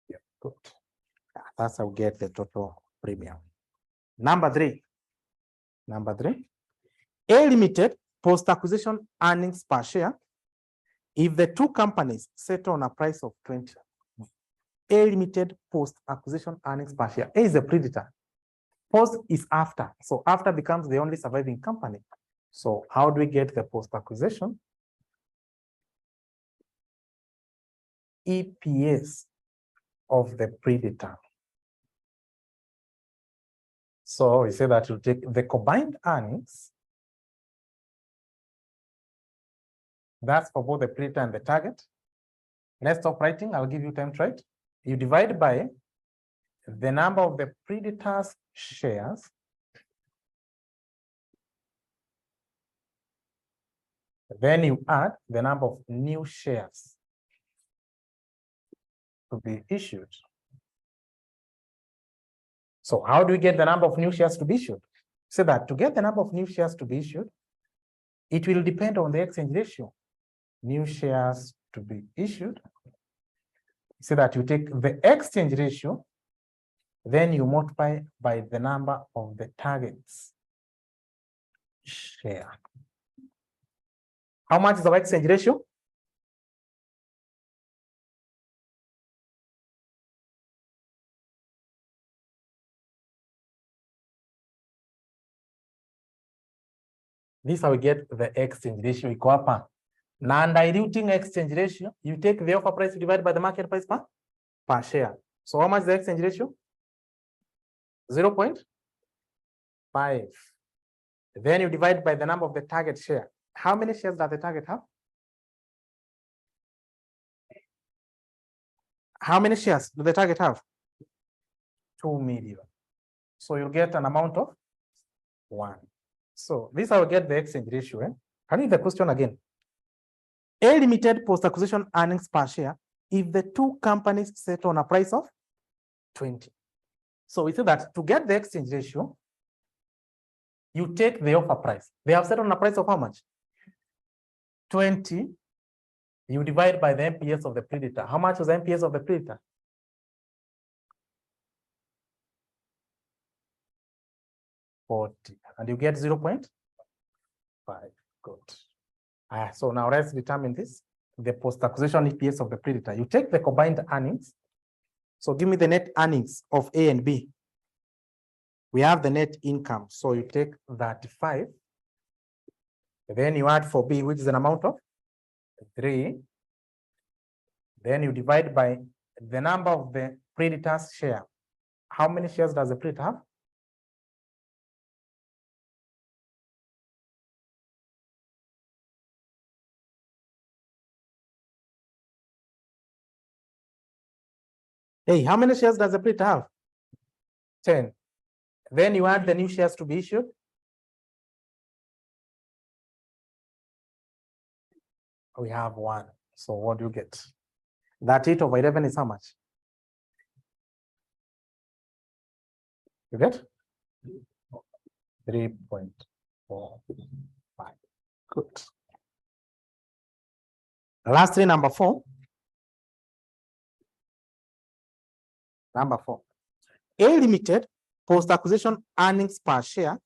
Yeah, good. That's how we get the total premium. Number three. A Limited post-acquisition earnings per share if the two companies settle on a price of 20. A Limited post-acquisition earnings per share. A is a predator. Post is after. So after becomes the only surviving company. So how do we get the post-acquisition? EPS of the predator. So we say that you take the combined earnings. That's for both the predator and the target. Let's stop writing. I'll give you time to write. You divide by the number of the predator's shares then you add the number of new shares to be issued. So how do we get the number of new shares to be issued? So that to get the number of new shares to be issued, it will depend on the exchange ratio. New shares to be issued. So that you take the exchange ratio, then you multiply by the number of the target's share. How much is our exchange ratio? This is how we get the exchange ratio equal up. Non-diluting exchange ratio, you take the offer price divided by the market price per share. So how much is the exchange ratio? 0.5. Then you divide by the number of the target share. How many shares does the target have? How many shares do the target have? 2 million. So you'll get an amount of 1. So this I will get the exchange ratio. Can you read the question again? A Limited post-acquisition earnings per share if the two companies settle on a price of 20. So we say that to get the exchange ratio, you take the offer price. They have settled on a price of how much? 20. You divide by the MPS of the predator. How much was the MPS of the predator? 40. And you get 0.5. Good. So now let's determine this. The post-acquisition EPS of the predator. You take the combined earnings. So give me the net earnings of A and B. We have the net income. So you take 35. Then you add for B, which is an amount of 3. Then you divide by the number of the predator's share. How many shares does the predator have? Hey, how many shares does the predator have? 10. Then you add the new shares to be issued. We have 1. So what do you get? That 8 over 11 is how much? You get 3.45. Good. Lastly, number 4. Number 4. A Limited post-acquisition earnings per share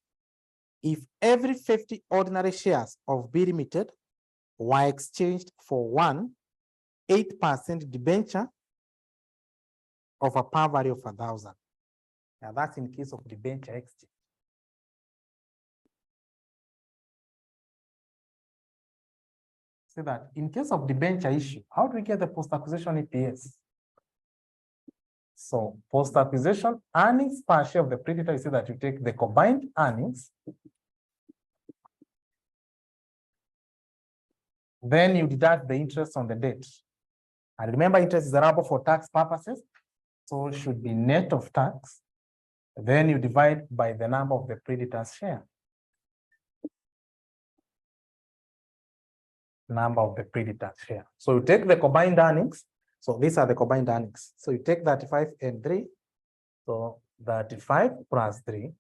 if every 50 ordinary shares of B Limited were exchanged for 1 8% debenture of a par value of 1,000. Now that's in case of debenture exchange. So that in case of debenture issue, how do we get the post-acquisition EPS? So post-acquisition earnings per share of the predator, you see that you take the combined earnings, then you deduct the interest on the debt. And remember, interest is allowable for tax purposes, so it should be net of tax. Then you divide by the number of the predator's share. Number of the predator's share. So you take the combined earnings. So these are the combined earnings. So you take 35 and 3. So 35 plus 3.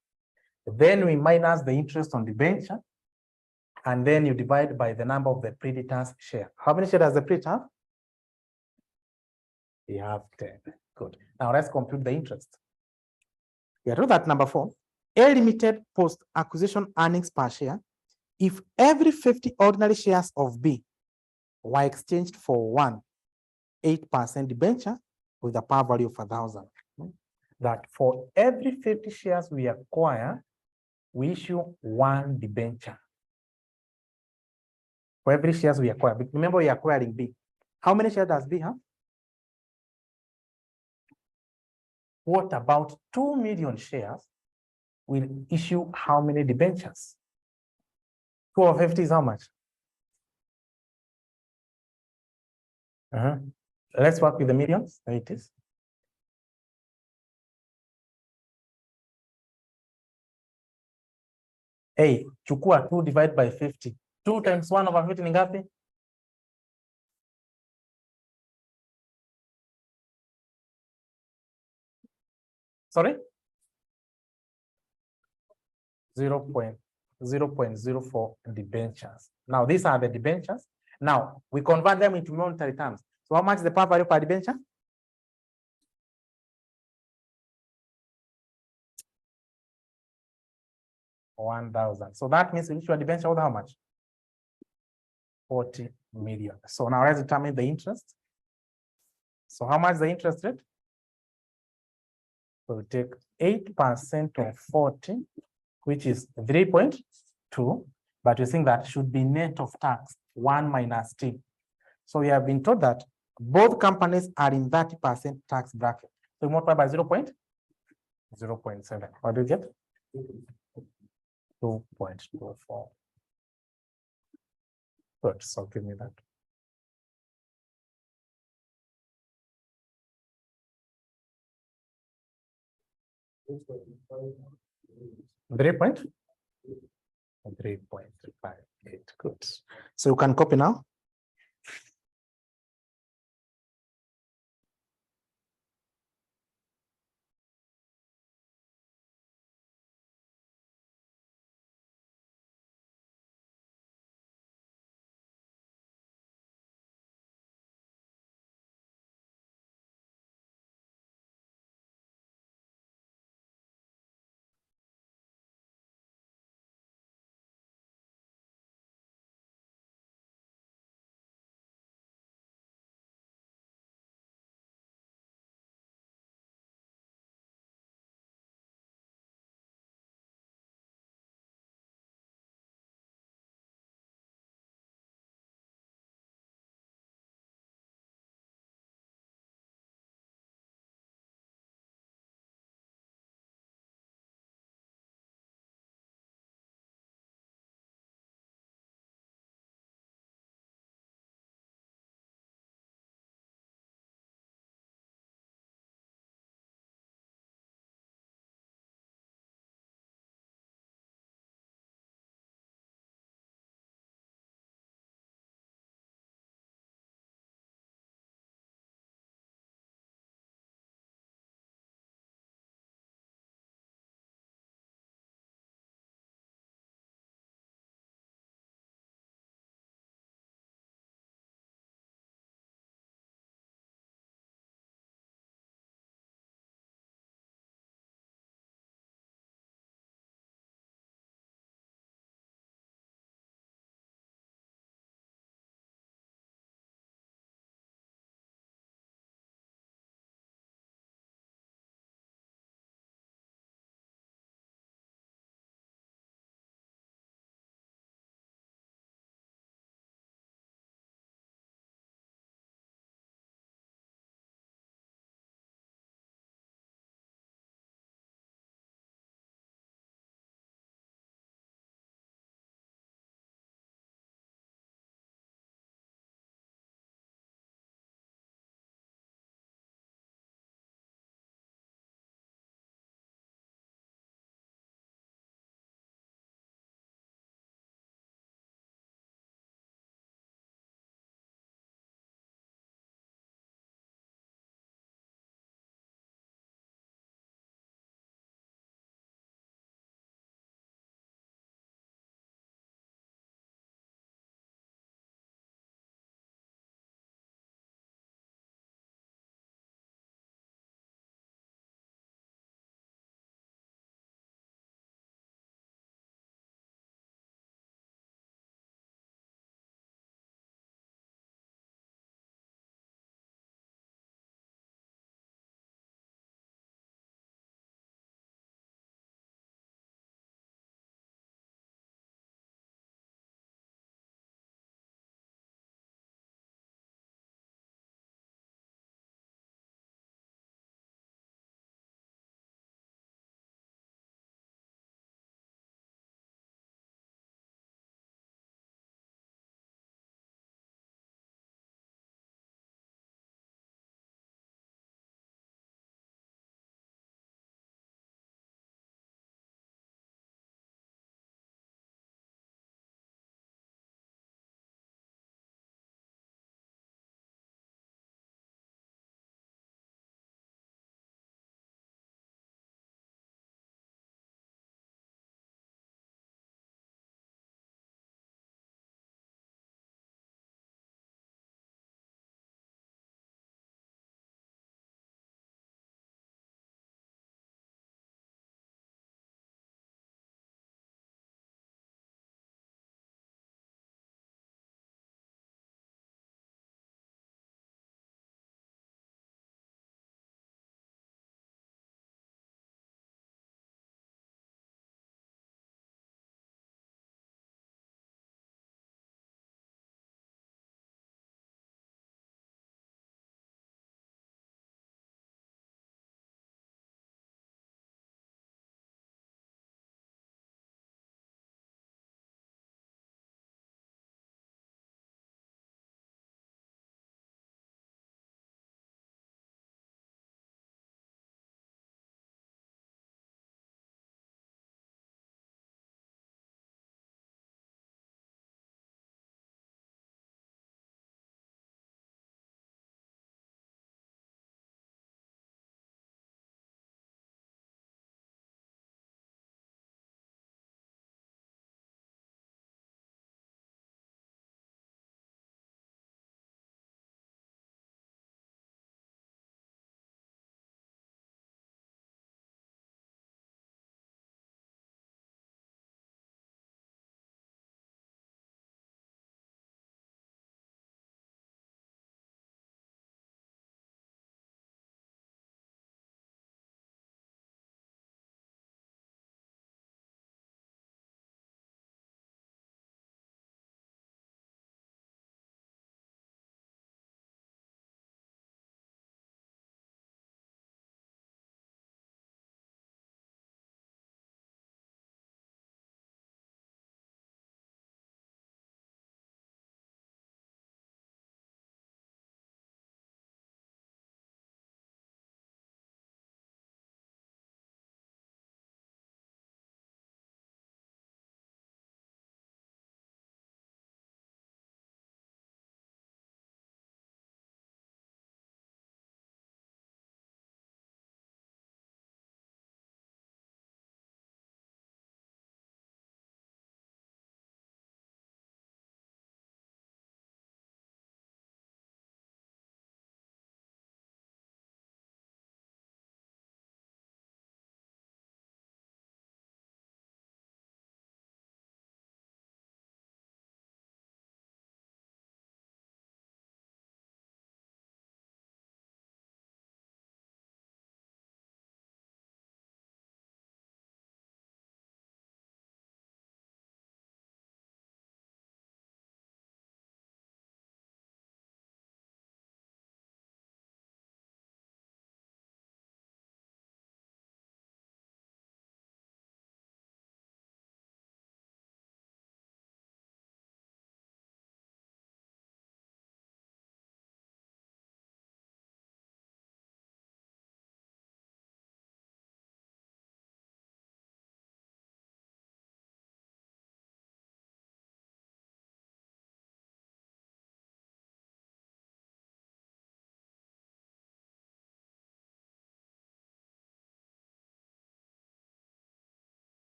Then we minus the interest on debenture. And then you divide by the number of the predator's share. How many shares does the predator have? We have 10. Good. Now let's compute the interest. Yeah, do that number 4. A limited post-acquisition earnings per share if every 50 ordinary shares of B were exchanged for 8% debenture with a par value of 1,000. That for every 50 shares we acquire, we issue 1 debenture. For every shares we acquire, but remember we are acquiring B. How many shares does B have? What about 2 million shares will issue how many debentures? 2 of 50 is how much? Let's work with the millions. There it is. Hey, chukua 2 divided by 50. 2 times 1 over 50 ni ngapi? Sorry? 0.04 debentures. Now, these are the debentures. Now, we convert them into monetary terms. So how much is the par value per debenture? 1,000. So that means we issue a debenture with how much? 40 million. So now let's determine the interest. So how much is the interest rate? So we take 8% of 40, which is 3.2, but we think that should be net of tax, 1 minus T. So we have been told that both companies are in 30% tax bracket. So we multiply by 0.7. What do you get? 2.24. Good, so give me that. 3.58. Good. So you can copy now.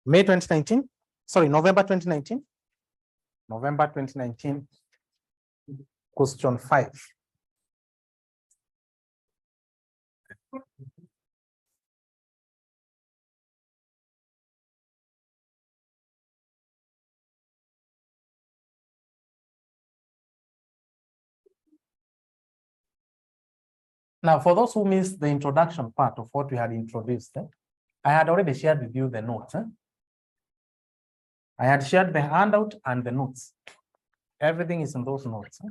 May 2019, sorry, November 2019. November 2019, question 5. Now, for those who missed the introduction part of what we had introduced, I had already shared with you the notes. I had shared the handout and the notes. Everything is in those notes.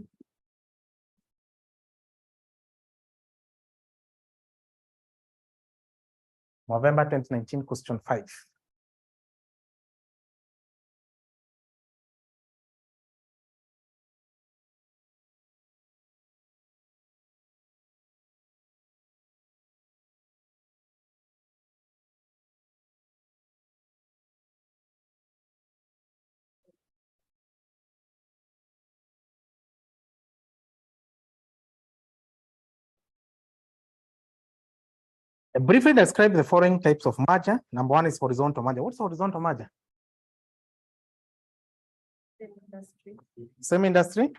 November 2019, question 5. Briefly describe the following types of merger. Number one is horizontal merger. What's horizontal merger? Same industry. Same industry?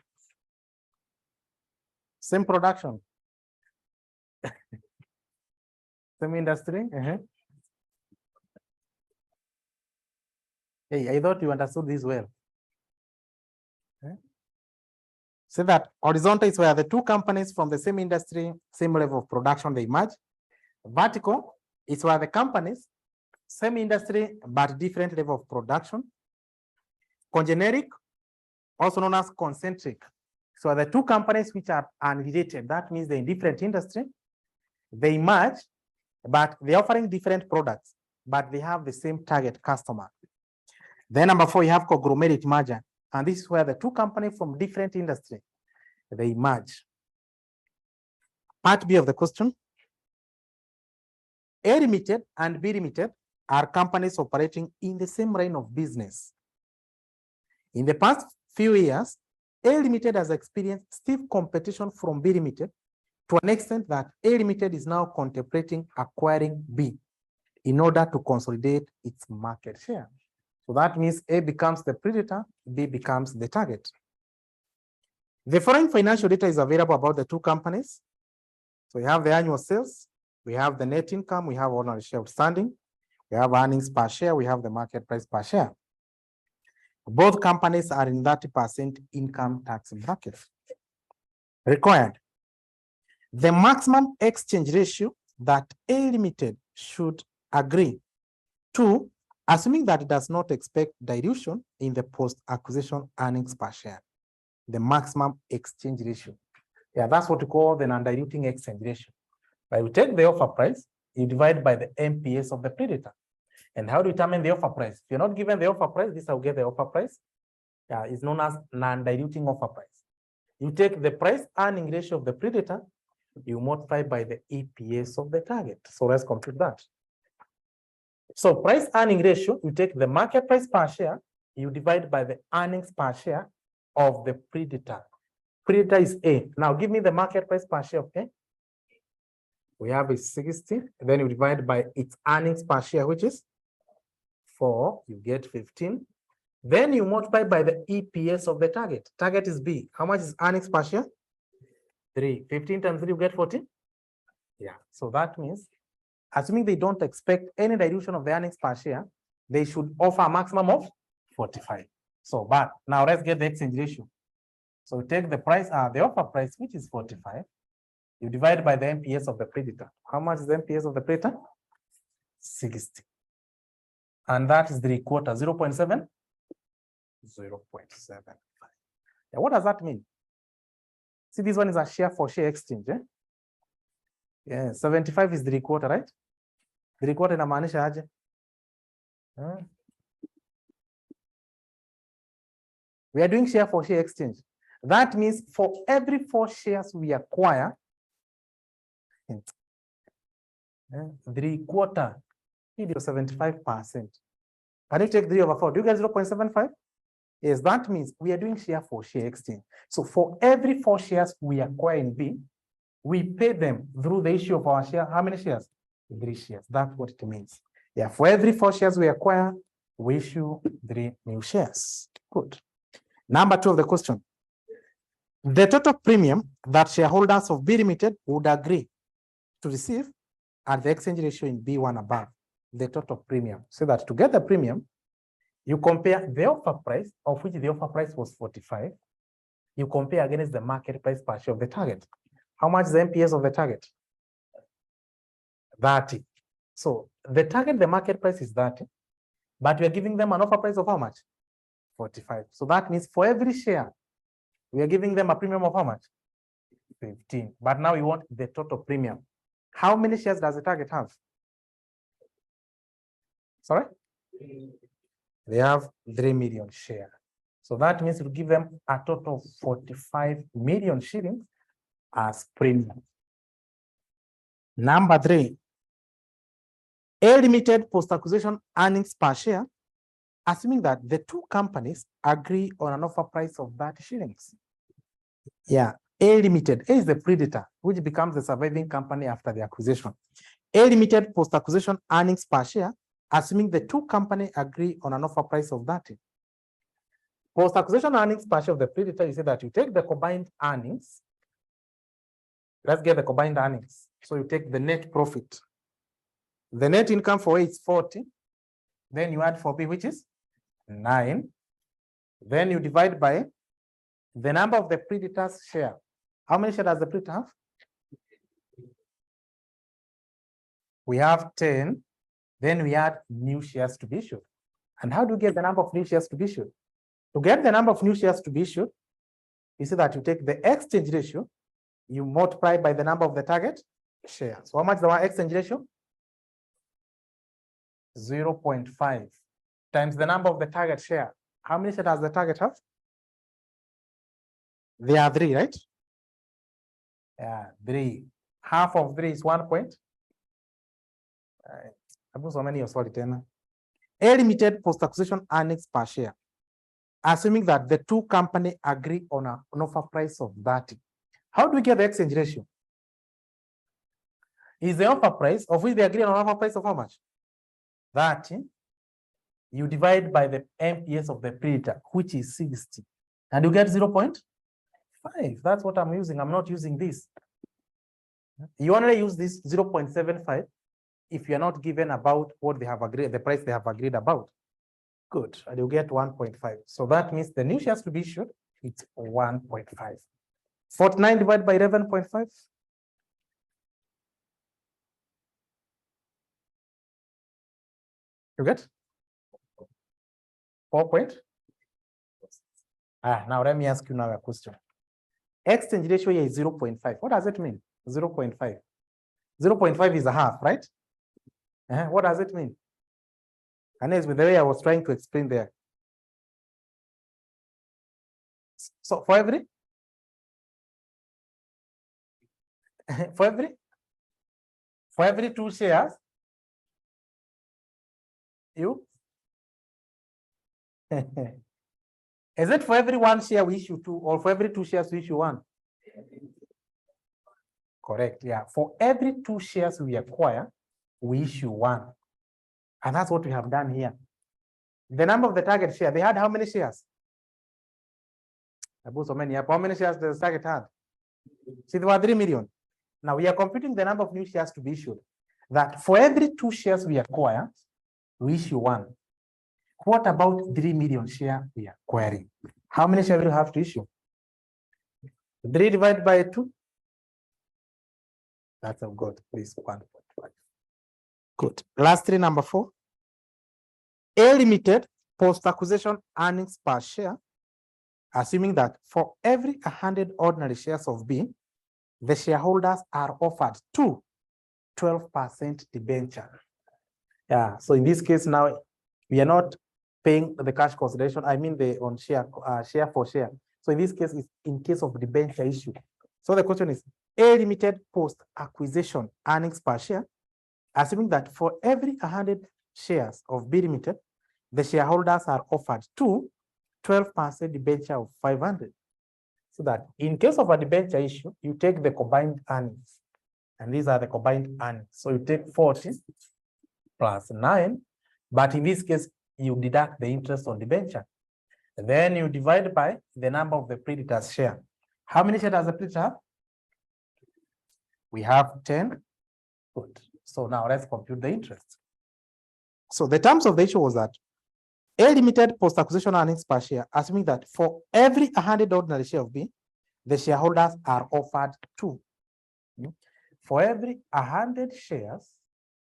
Same production? Same industry? Hey, I thought you understood this well. Say that horizontal is where the two companies from the same industry, same level of production, they merge. Vertical is where the companies, same industry, but different level of production. Congeneric, also known as concentric. So the two companies which are unrelated, that means they're in different industry, they merge, but they're offering different products, but they have the same target customer. Then number 4, you have conglomerate merger. And this is where the two companies from different industry, they merge. Part B of the question. A Limited and B Limited are companies operating in the same line of business. In the past few years, A Limited has experienced stiff competition from B Limited to an extent that A Limited is now contemplating acquiring B in order to consolidate its market share. So that means A becomes the predator, B becomes the target. The following financial data is available about the two companies. So we have the annual sales, we have the net income, we have ordinary share outstanding, we have earnings per share, we have the market price per share. Both companies are in 30% income tax bracket. Required. The maximum exchange ratio that A Limited should agree to, assuming that it does not expect dilution in the post-acquisition earnings per share. The maximum exchange ratio. Yeah, that's what we call the non-diluting exchange ratio. But you take the offer price, you divide by the MPS of the predator. And how do you determine the offer price? If you're not given the offer price, this is how you get the offer price. Yeah, it's known as non-diluting offer price. You take the price earning ratio of the predator, you multiply by the EPS of the target. So let's compute that. So price earning ratio, you take the market price per share, you divide by the earnings per share of the predator. Predator is A. Now give me the market price per share of A. We have is 60. Then you divide by its earnings per share, which is 4. You get 15. Then you multiply by the EPS of the target. Target is B. How much is earnings per share? 3. 15 times 3, you get 14. Yeah. So that means, assuming they don't expect any dilution of the earnings per share, they should offer a maximum of 45. So, but now let's get the exchange ratio. So take the price, the offer price, which is 45. You divide by the MPS of the predator. How much is the MPS of the predator? 60. And that is 3/4, 0.7? 0.75. Yeah, what does that mean? See, this one is a share for share exchange. Yeah, 75 is 3/4, right? 3/4 inamaanisha aje? We are doing share for share exchange. That means for every 4 shares we acquire, 3/4, 75%. Can you take 3/4? Do you get 0.75? Yes, that means we are doing share for share exchange. So for every 4 shares we acquire in B, we pay them through the issue of our share. How many shares? 3 shares. That's what it means. Yeah, for every 4 shares we acquire, we issue 3 new shares. Good. Number 2 of the question. The total premium that shareholders of B Limited would agree to receive at the exchange ratio in B1 above, the total premium. So that to get the premium, you compare the offer price, of which the offer price was 45. You compare against the market price per share of the target. How much is the MPS of the target? 30. So the target, the market price is 30, but we are giving them an offer price of how much? 45. So that means for every share, we are giving them a premium of how much? 15. But now you want the total premium. How many shares does the target have? Sorry? They have 3 million shares. So that means you give them a total of 45 million shillings as premium. Number 3, A Limited post-acquisition earnings per share, assuming that the two companies agree on an offer price of 30 shillings. Yeah, A Limited, A is the predator, which becomes the surviving company after the acquisition. A Limited post-acquisition earnings per share, assuming the two companies agree on an offer price of 30. Post-acquisition earnings per share of the predator, you say that you take the combined earnings. Let's get the combined earnings. So you take the net profit. The net income for A is 40. Then you add for B, which is 9. Then you divide by the number of the predator's share. How many shares does the predator have? We have 10. Then we add new shares to be issued. And how do you get the number of new shares to be issued? To get the number of new shares to be issued, you see that you take the exchange ratio, you multiply by the number of the target share. So how much is the exchange ratio? 0.5 times the number of the target share. How many shares does the target have? There are 3, right? Yeah, 3. Half of 3 is 1 point. So many of sorry, 10. A Limited post-acquisition earnings per share, assuming that the two companies agree on an offer price of 30. How do we get the exchange ratio? Is the offer price of which they agree on an offer price of how much? 30. You divide by the MPS of the predator, which is 60. And you get 0.5. That's what I'm using. I'm not using this. You only use this 0.75 if you're not given about what they have agreed, the price they have agreed about. Good. And you get 1.5. So that means the new shares to be issued, it's 1.5. 49 divided by 11.5. You get 4 point. Now let me ask you now a question. Exchange ratio here is 0.5. What does it mean? 0.5. 0.5 is a half, right? What does it mean? And as with the way I was trying to explain there. So for every for every 2 shares, you is it for every 1 share we issue 2, or for every 2 shares we issue 1? Correct. Yeah. For every 2 shares we acquire, we issue 1. And that's what we have done here. The number of the target share, they had how many shares? I put so many up. How many shares does the target have? See, there were 3 million. Now we are computing the number of new shares to be issued. That for every 2 shares we acquire, we issue 1. What about 3 million shares we are acquiring? How many shares will you have to issue? 3 divided by 2. That's a good, please, 1.5. Good. Lastly, number 4. A Limited post-acquisition earnings per share, assuming that for every 100 ordinary shares of B, the shareholders are offered 2 12% debenture. Yeah, so in this case now, we are not paying the cash consideration, I mean the on share, share for share. So in this case, it's in case of debenture issue. So the question is, A Limited post-acquisition earnings per share, assuming that for every 100 shares of B Limited, the shareholders are offered 2 12% debenture of 500. So that in case of a debenture issue, you take the combined earnings. And these are the combined earnings. So you take 40 plus 9. But in this case, you deduct the interest on debenture. Then you divide by the number of the predator's share. How many shares does the predator have? We have 10. Good. So now let's compute the interest. So the terms of the issue was that A limited post-acquisition earnings per share, assuming that for every 100 ordinary share of B, the shareholders are offered 2. For every 100 shares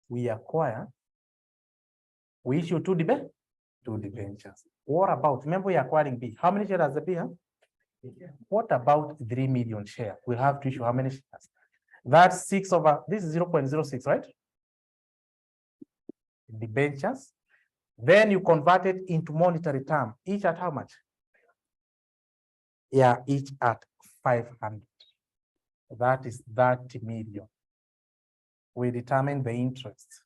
we acquire, we issue 2 debentures. What about, remember we're acquiring B. How many shares does the B have? What about 3 million shares? We have to issue how many shares? That's 6 over, this is 0.06, right? Debentures. Then you convert it into monetary term, each at how much? Yeah, each at 500. That is 30 million. We determine the interest.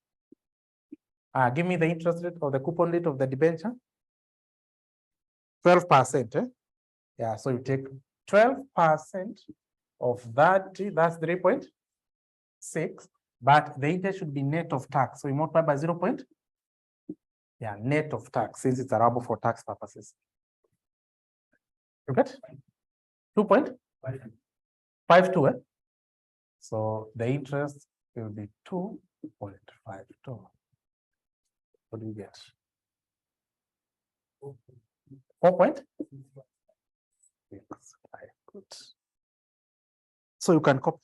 Give me the interest rate or the coupon rate of the debenture. 12%. Yeah, so you take 12% of that, that's 3.6, but the interest should be net of tax. So you multiply by 0. Yeah, net of tax, since it's allowable for tax purposes. You get 2.52. So the interest will be 2.52. What do you get? 4.65. Good. So you can copy.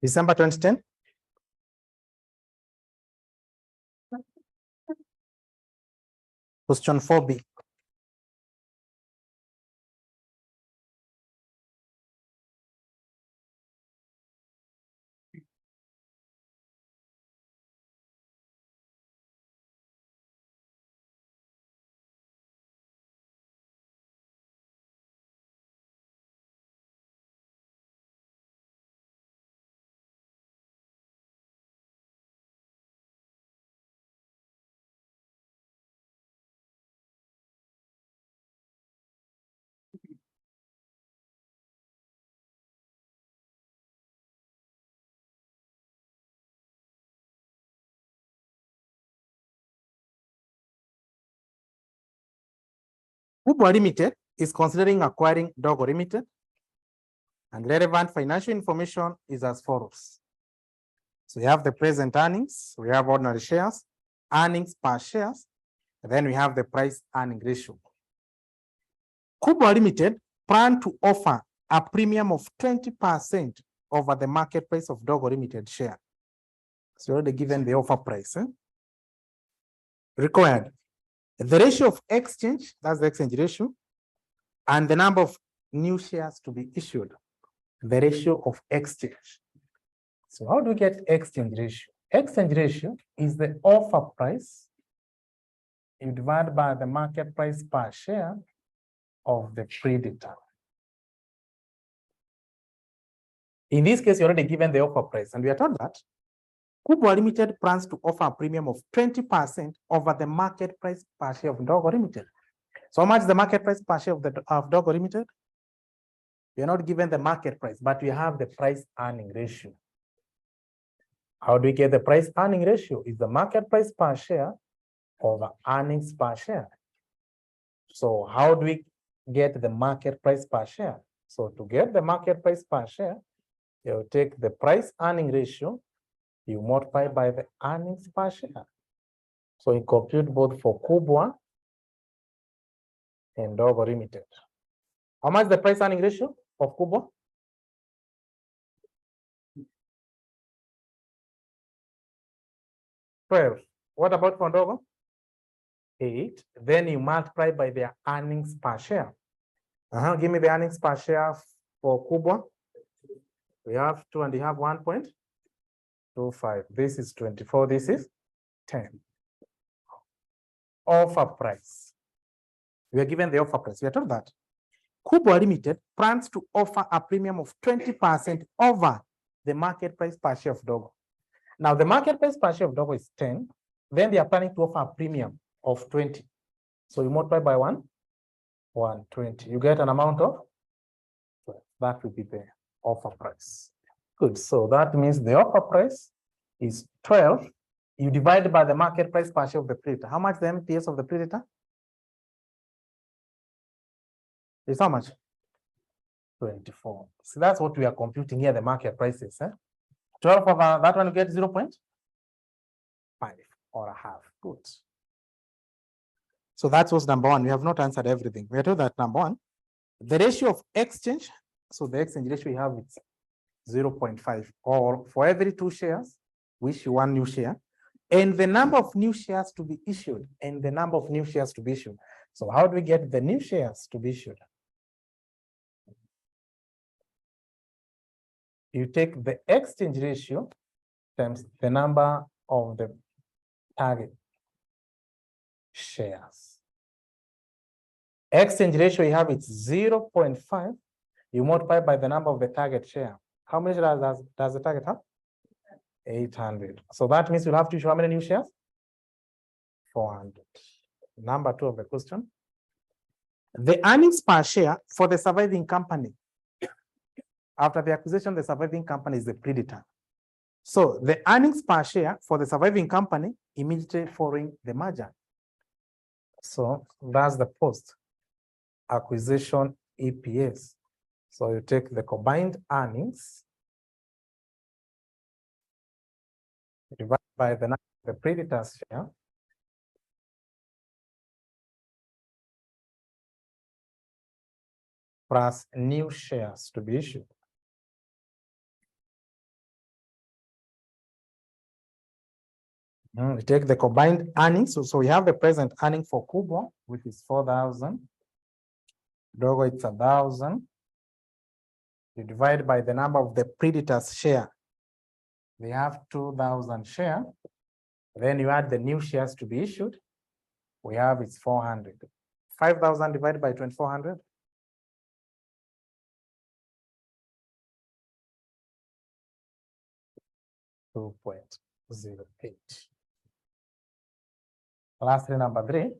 December 2010. Question 4B. Kubwa Limited is considering acquiring Dogo Limited, and relevant financial information is as follows. So we have the present earnings, we have ordinary shares, earnings per shares, and then we have the price earning ratio. Kubwa Limited plan to offer a premium of 20% over the market price of Dogo Limited share. So already given the offer price. Required the ratio of exchange, that's the exchange ratio, and the number of new shares to be issued, the ratio of exchange. So how do we get exchange ratio? Exchange ratio is the offer price you divide by the market price per share of the predator. In this case, you're already given the offer price, and we are told that Kubwa Limited plans to offer a premium of 20% over the market price per share of Dogo Limited. So how much is the market price per share of Dogo Limited? We are not given the market price, but we have the price earning ratio. How do we get the price earning ratio? Is the market price per share over earnings per share. So how do we get the market price per share? So to get the market price per share, you take the price earning ratio, you multiply by the earnings per share. So you compute both for Kubwa and Dogo Limited. How much is the price earning ratio of Kubwa? $12. What about for Dogo? 8. Then you multiply by their earnings per share. Give me the earnings per share for Kubwa. We have 2 and you have 1.25. This is 24. This is 10. Offer price. We are given the offer price. We are told that Kubwa Limited plans to offer a premium of 20% over the market price per share of Dogo. Now, the market price per share of Dogo is 10. Then they are planning to offer a premium of 20. So you multiply by 120. You get an amount of 12. That will be the offer price. Good. So that means the offer price is 12. You divide by the market price per share of the predator. How much the MPS of the predator? Is how much? 24. So that's what we are computing here, the market prices. 12 over that one, you get 0.5 or a half. Good. So that was number one. We have not answered everything. We are told that number one, the ratio of exchange. So the exchange ratio we have is 0.5, or for every 2 shares, we issue 1 new share, and the number of new shares to be issued, So how do we get the new shares to be issued? You take the exchange ratio times the number of the target shares. Exchange ratio you have it's 0.5. You multiply by the number of the target share. How many shares does the target have? 800. So that means you'll have to issue how many new shares? 400. Number 2 of the question. The earnings per share for the surviving company. After the acquisition, the surviving company is the predator. So the earnings per share for the surviving company immediately following the merger. So that's the post-acquisition EPS. So you take the combined earnings divided by the predator's share plus new shares to be issued. We take the combined earnings. So we have the present earning for Kubwa, which is 4,000. Dogo, it's 1,000. You divide by the number of the Predators share. They have 2,000 share. Then you add the new shares to be issued. We have it's 400. 5,000 divided by 2,400. $2.08. Lastly, number 3.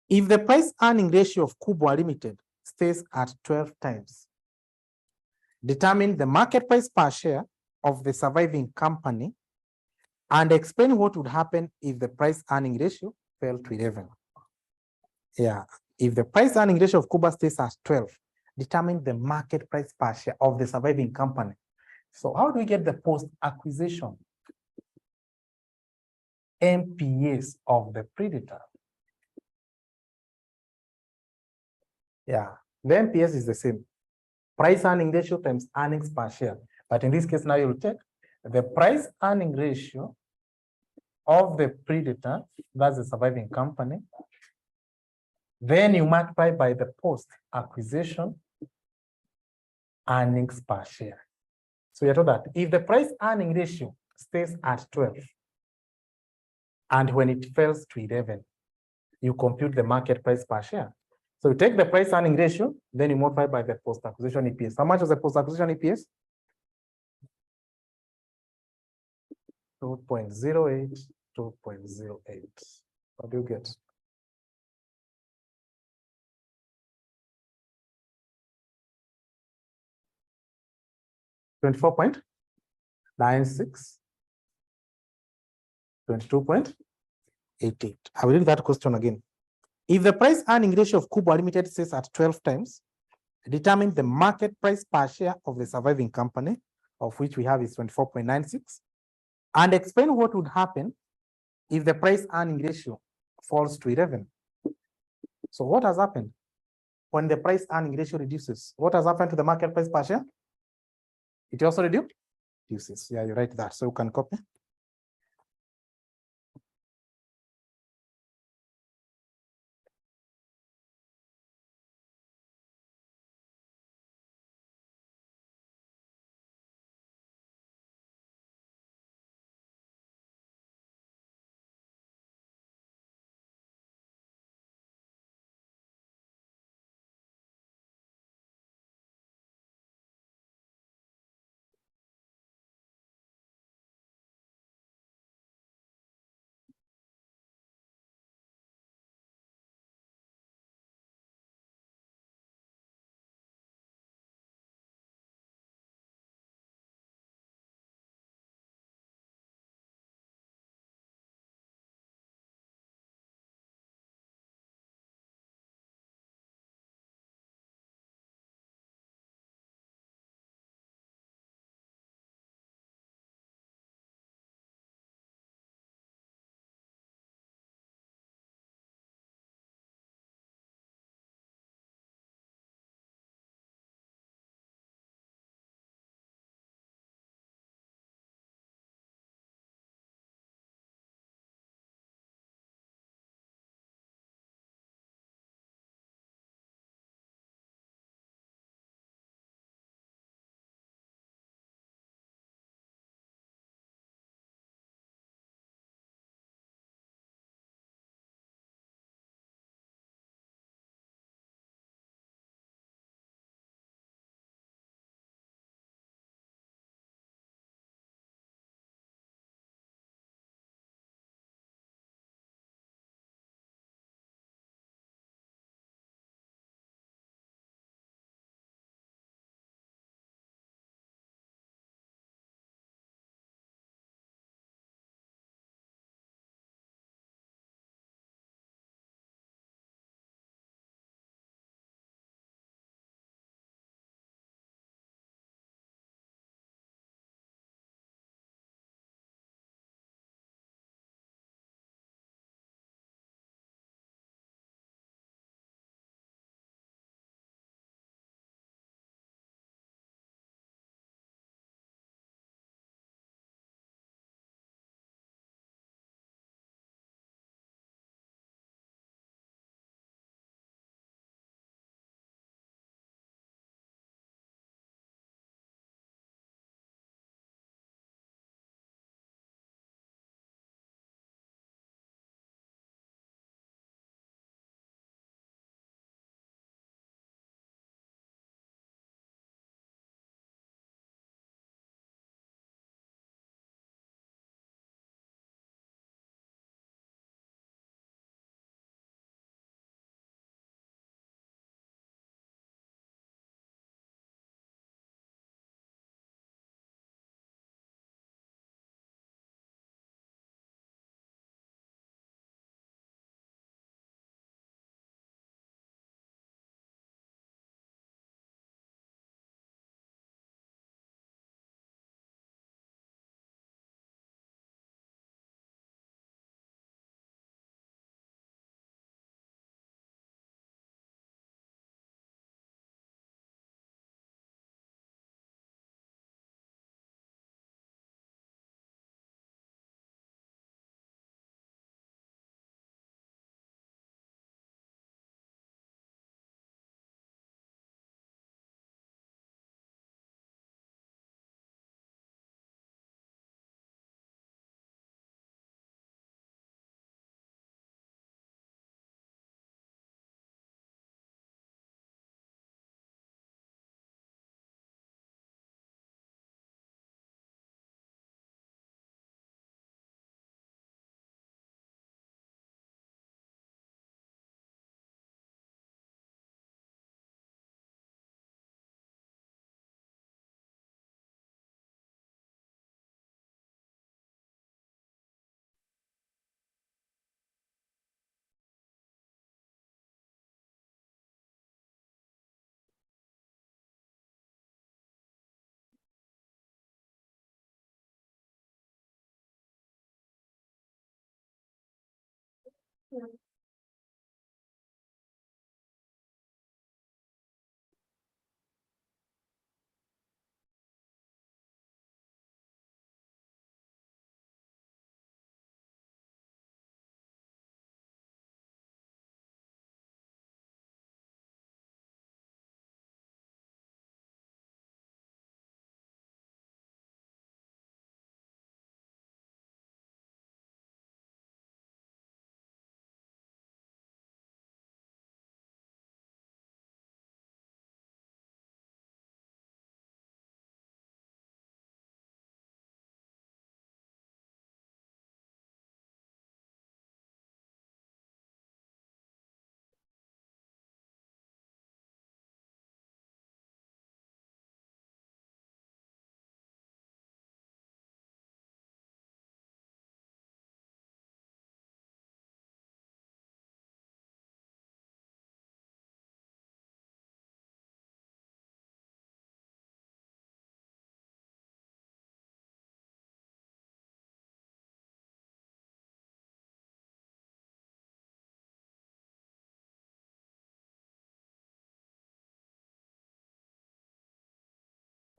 If the price earning ratio of Kubwa Limited stays at 12 times, determine the market price per share of the surviving company and explain what would happen if the price earning ratio fell to 11. Yeah, if the price earning ratio of Kubwa stays at 12, determine the market price per share of the surviving company. So how do we get the post-acquisition MPS of the Predator? Yeah, the MPS is the same. Price earning ratio times earnings per share. But in this case, now you'll take the price earning ratio of the Predator, that's the surviving company. Then you multiply by the post-acquisition earnings per share. So you're told that if the price earning ratio stays at 12, and when it falls to 11, you compute the market price per share. So you take the price earning ratio, then you multiply by the post-acquisition EPS. How much is the post-acquisition EPS? 2.08, 2.08. What do you get? $24.96, 22.88. I will read that question again. If the price earning ratio of Kubwa Limited stays at 12 times, determine the market price per share of the surviving company, of which we have is 24.96, and explain what would happen if the price earning ratio falls to 11. So what has happened when the price earning ratio reduces? What has happened to the market price per share? It also reduces. Yeah, you write that. So you can copy.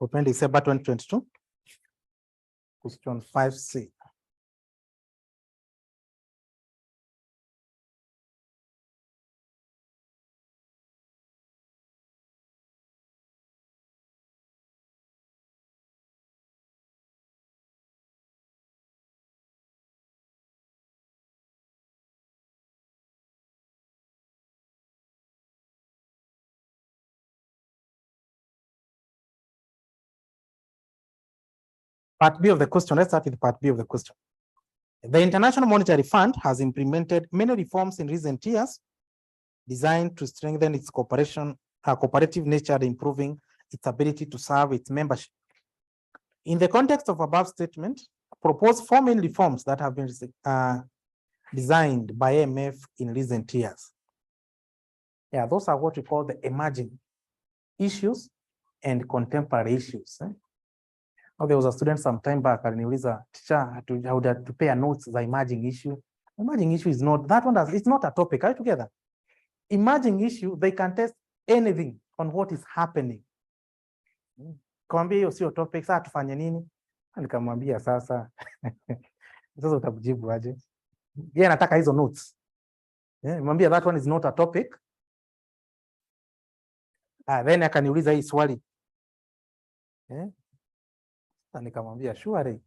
Open December 2022. Question 5C. Part B of the question. Let's start with part B of the question. The International Monetary Fund has implemented many reforms in recent years designed to strengthen its cooperative nature, improving its ability to serve its membership. In the context of above statement, propose 4 main reforms that have been designed by IMF in recent years. Yeah, those are what we call the emerging issues and contemporary issues. Now, there was a student some time back, aliniuliza, teacher, how to prepare notes za emerging issue. Emerging issue is not, that one, it's not a topic, are you together? Emerging issue, they can test anything on what is happening. Kwambia hiyo sio topic, sasa tufanye nini? Nikamwambia sasa, sasa utakujibu aje? Yeye anataka hizo notes. Mwambia that one is not a topic. Then akaniuliza hii swali. Nikamwambia surely,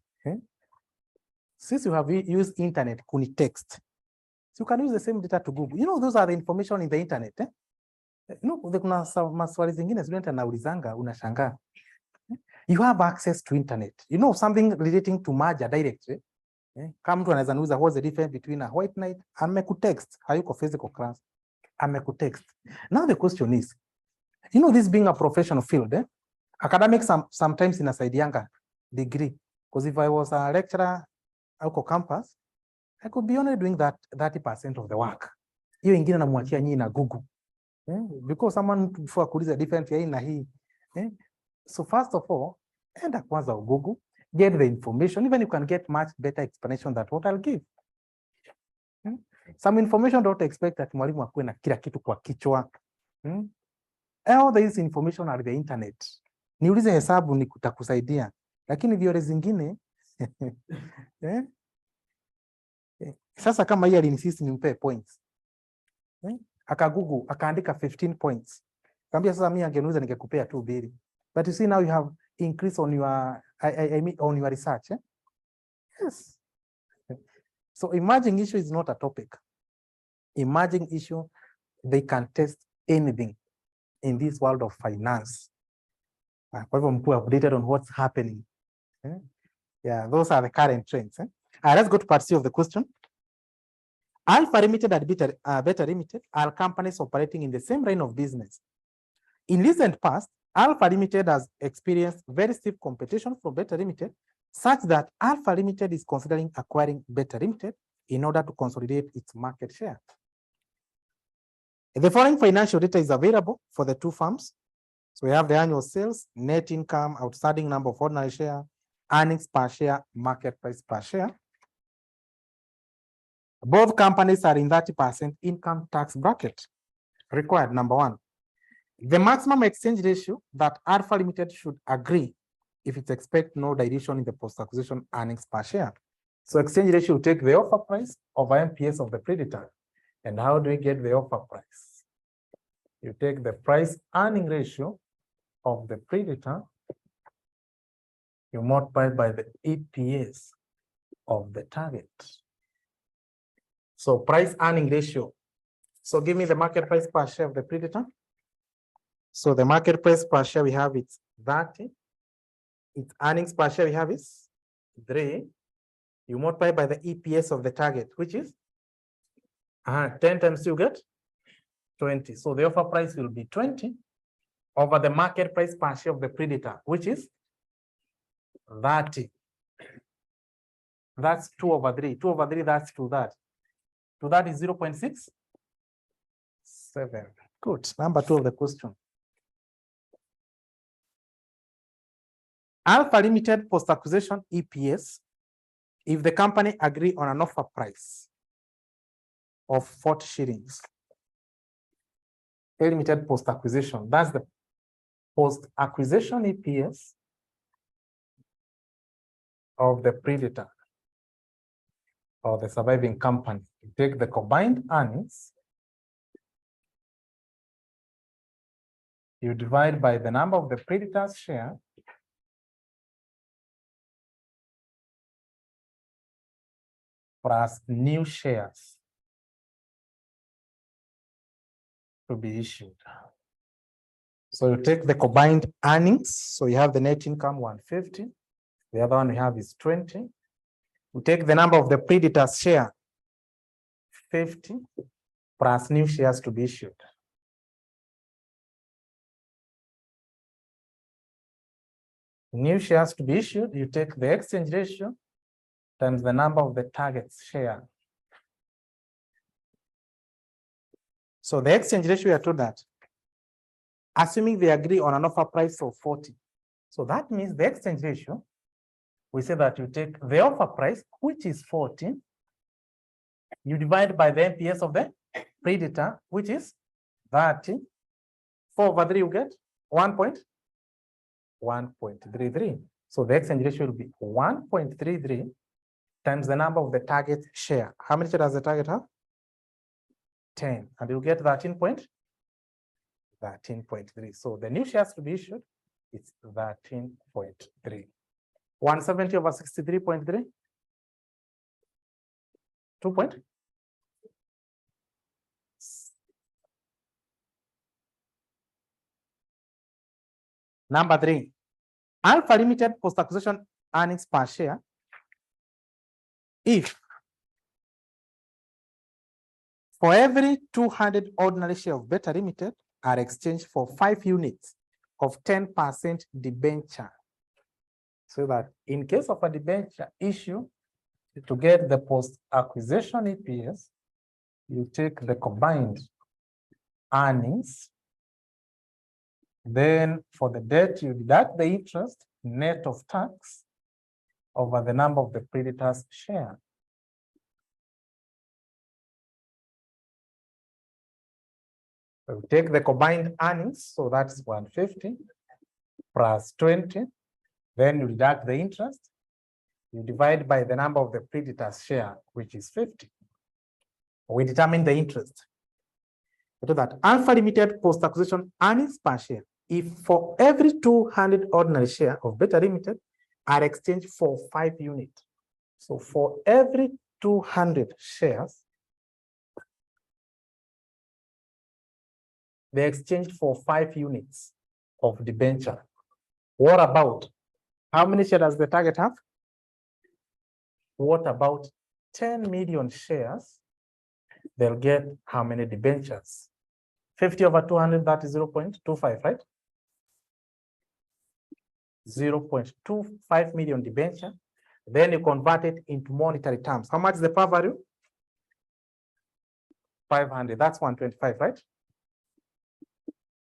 since you have used internet kuni text, so you can use the same data to Google. You know, those are the information in the internet. You know, kuna maswali zingine student anaulizanga unashangaa. You have access to internet. You know something relating to merger directly. Kama mtu anaweza niuliza what's the difference between a white knight, amekutext, hayuko physical class, amekutext. Now the question is, you know, this being a professional field, academics sometimes inasaidianga degree, because if I was a lecturer out campus, I could be only doing that 30% of the work. Hiyo ingine namwachia nyinyi na Google. Because someone before kuuliza different ya hii na hii. So first of all, enda kwanza Google, get the information, even you can get much better explanation than what I'll give. Some information don't expect that mwalimu akuwe na kila kitu kwa kichwa. All these information are the internet. Niulize hesabu nitakusaidia. Lakini viole zingine sasa kama hii alinsist nimpe points. Aka Google akaandika 15 points. Kaambia sasa mimi angeniuliza ningekupea tu bili. But you see now you have increase on your on your research. Yes. So emerging issue is not a topic. Emerging issue, they can test anything in this world of finance. Kwa hivyo mkuu updated on what's happening. Yeah, those are the current trends. Let's go to part C of the question. Alpha Limited and Beta Limited are companies operating in the same line of business. In recent past, Alpha Limited has experienced very stiff competition from Beta Limited, such that Alpha Limited is considering acquiring Beta Limited in order to consolidate its market share. The following financial data is available for the two firms. So we have the annual sales, net income, outstanding number of ordinary share, earnings per share, market price per share. Both companies are in 30% income tax bracket. Required, number one. The maximum exchange ratio that Alpha Limited should agree if it expects no dilution in the post-acquisition earnings per share. So exchange ratio will take the offer price over MPS of the predator. And how do we get the offer price? You take the price earning ratio of the predator, you multiply by the EPS of the target. So price earning ratio. So give me the market price per share of the predator. So the market price per share we have it's 30. Its earnings per share we have is 3. You multiply by the EPS of the target, which is 10 times you get 20. So the offer price will be 20 over the market price per share of the predator, which is 30. That's 2 over 3. 2 over 3, that's to that. To that is 0.67. Good. Number 2 of the question. Alpha Limited post-acquisition EPS, if the company agree on an offer price of 40 shillings. A Limited post-acquisition, that's the post-acquisition EPS of the predator or the surviving company. You take the combined earnings, you divide by the number of the predator's share, plus new shares to be issued. So you take the combined earnings. So you have the net income 150. The other one we have is 20. You take the number of the predator's share 50 plus new shares to be issued. New shares to be issued, you take the exchange ratio times the number of the target's share. So the exchange ratio, we are told that, assuming they agree on an offer price of 40. So that means the exchange ratio, we say that you take the offer price, which is 40, you divide by the MPS of the predator, which is 30. 4 over 3, you get 1.33. So the exchange ratio will be 1.33 times the number of the target share. How many shares does the target have? 10. And you get 13.3. So the new shares to be issued, it's 13.3. 170 over 63.3. 2 point. Number 3, Alpha Limited post-acquisition earnings per share. If for every 200 ordinary shares of Beta Limited are exchanged for 5 units of 10% debenture. So that in case of a debenture issue, to get the post-acquisition EPS, you take the combined earnings. Then for the debt, you deduct the interest net of tax over the number of the predator's share. So you take the combined earnings, so that's 150 plus 20. Then you deduct the interest. You divide by the number of the predator's share, which is 50. We determine the interest. So that Alpha Limited post-acquisition earnings per share, if for every 200 ordinary share of Beta Limited are exchanged for 5 units. So for every 200 shares, they exchanged for 5 units of debenture. What about, how many shares does the target have? What about 10 million shares? They'll get how many debentures? 50 over 200, that is 0.25, right? 0.25 million debenture. Then you convert it into monetary terms. How much is the par value? 500, that's 125, right?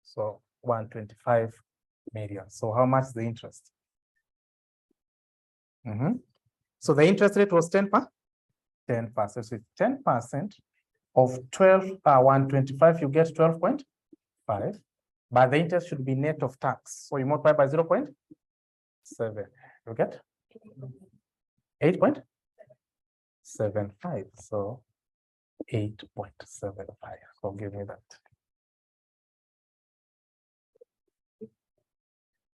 So 125 million. So how much is the interest? So the interest rate was 10%. 10%. So it's 10% of 125, you get 12.5. But the interest should be net of tax. So you multiply by 0.7. You get 8.75. So 8.75. So give me that.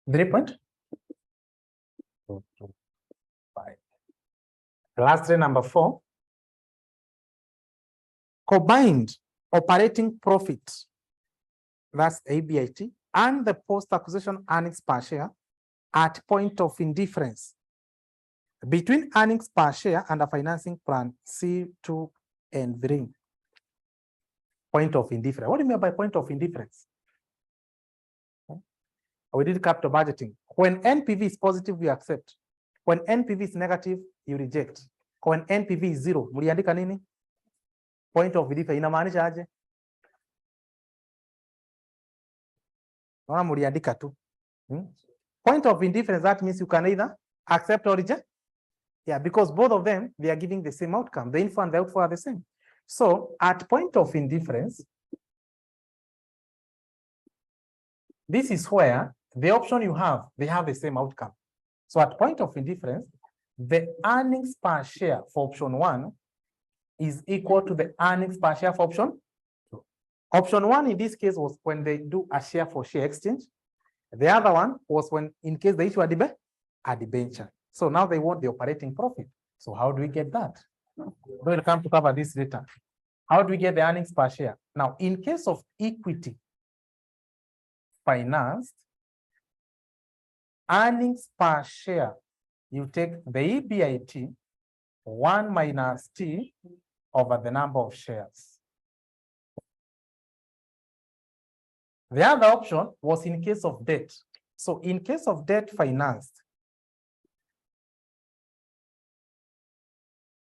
3.225. Lastly, number 4. Combined operating profit, that's ABIT, and the post-acquisition earnings per share at point of indifference between earnings per share and a financing plan C2 and 3. Point of indifference. What do you mean by point of indifference? We did capital budgeting. When NPV is positive, we accept. When NPV is negative, you reject. When NPV is 0, muliandika nini? Point of indifference inamaanisha aje? Naona muliandika tu. Point of indifference, that means you can either accept or reject. Yeah, because both of them, they are giving the same outcome. The inflow and the outflow are the same. So at point of indifference, this is where the option you have, they have the same outcome. So at point of indifference, the earnings per share for option 1 is equal to the earnings per share for option 2. Option 1 in this case was when they do a share for share exchange. The other one was when, in case they issue a debenture. So now they want the operating profit. So how do we get that? We'll come to cover this later. How do we get the earnings per share? Now, in case of equity financed, earnings per share, you take the EBIT 1 minus T over the number of shares. The other option was in case of debt. So in case of debt financed,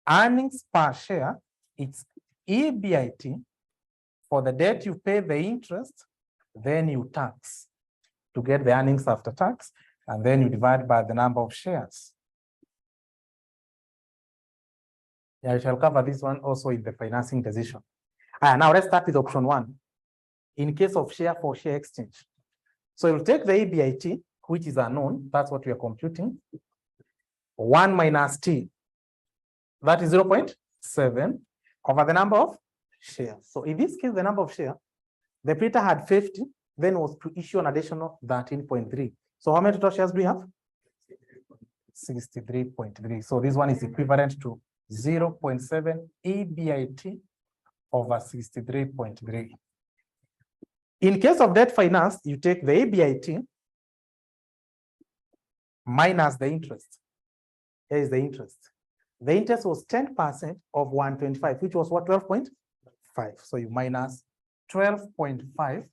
earnings per share, it's EBIT. For the debt, you pay the interest, then you tax to get the earnings after tax, and then you divide by the number of shares. Yeah, I shall cover this one also in the financing decision. Now let's start with option 1. In case of share for share exchange. So you'll take the EBIT, which is unknown, that's what we are computing. 1 minus T, that is 0.7 over the number of shares. So in this case, the number of shares, the printer had 50, then was to issue an additional 13.3. So how many total shares do we have? 63.3. So this one is equivalent to 0.7 EBIT over 63.3. In case of debt finance, you take the EBIT minus the interest. Here is the interest. The interest was 10% of 125, which was what, 12.5. So you minus 12.5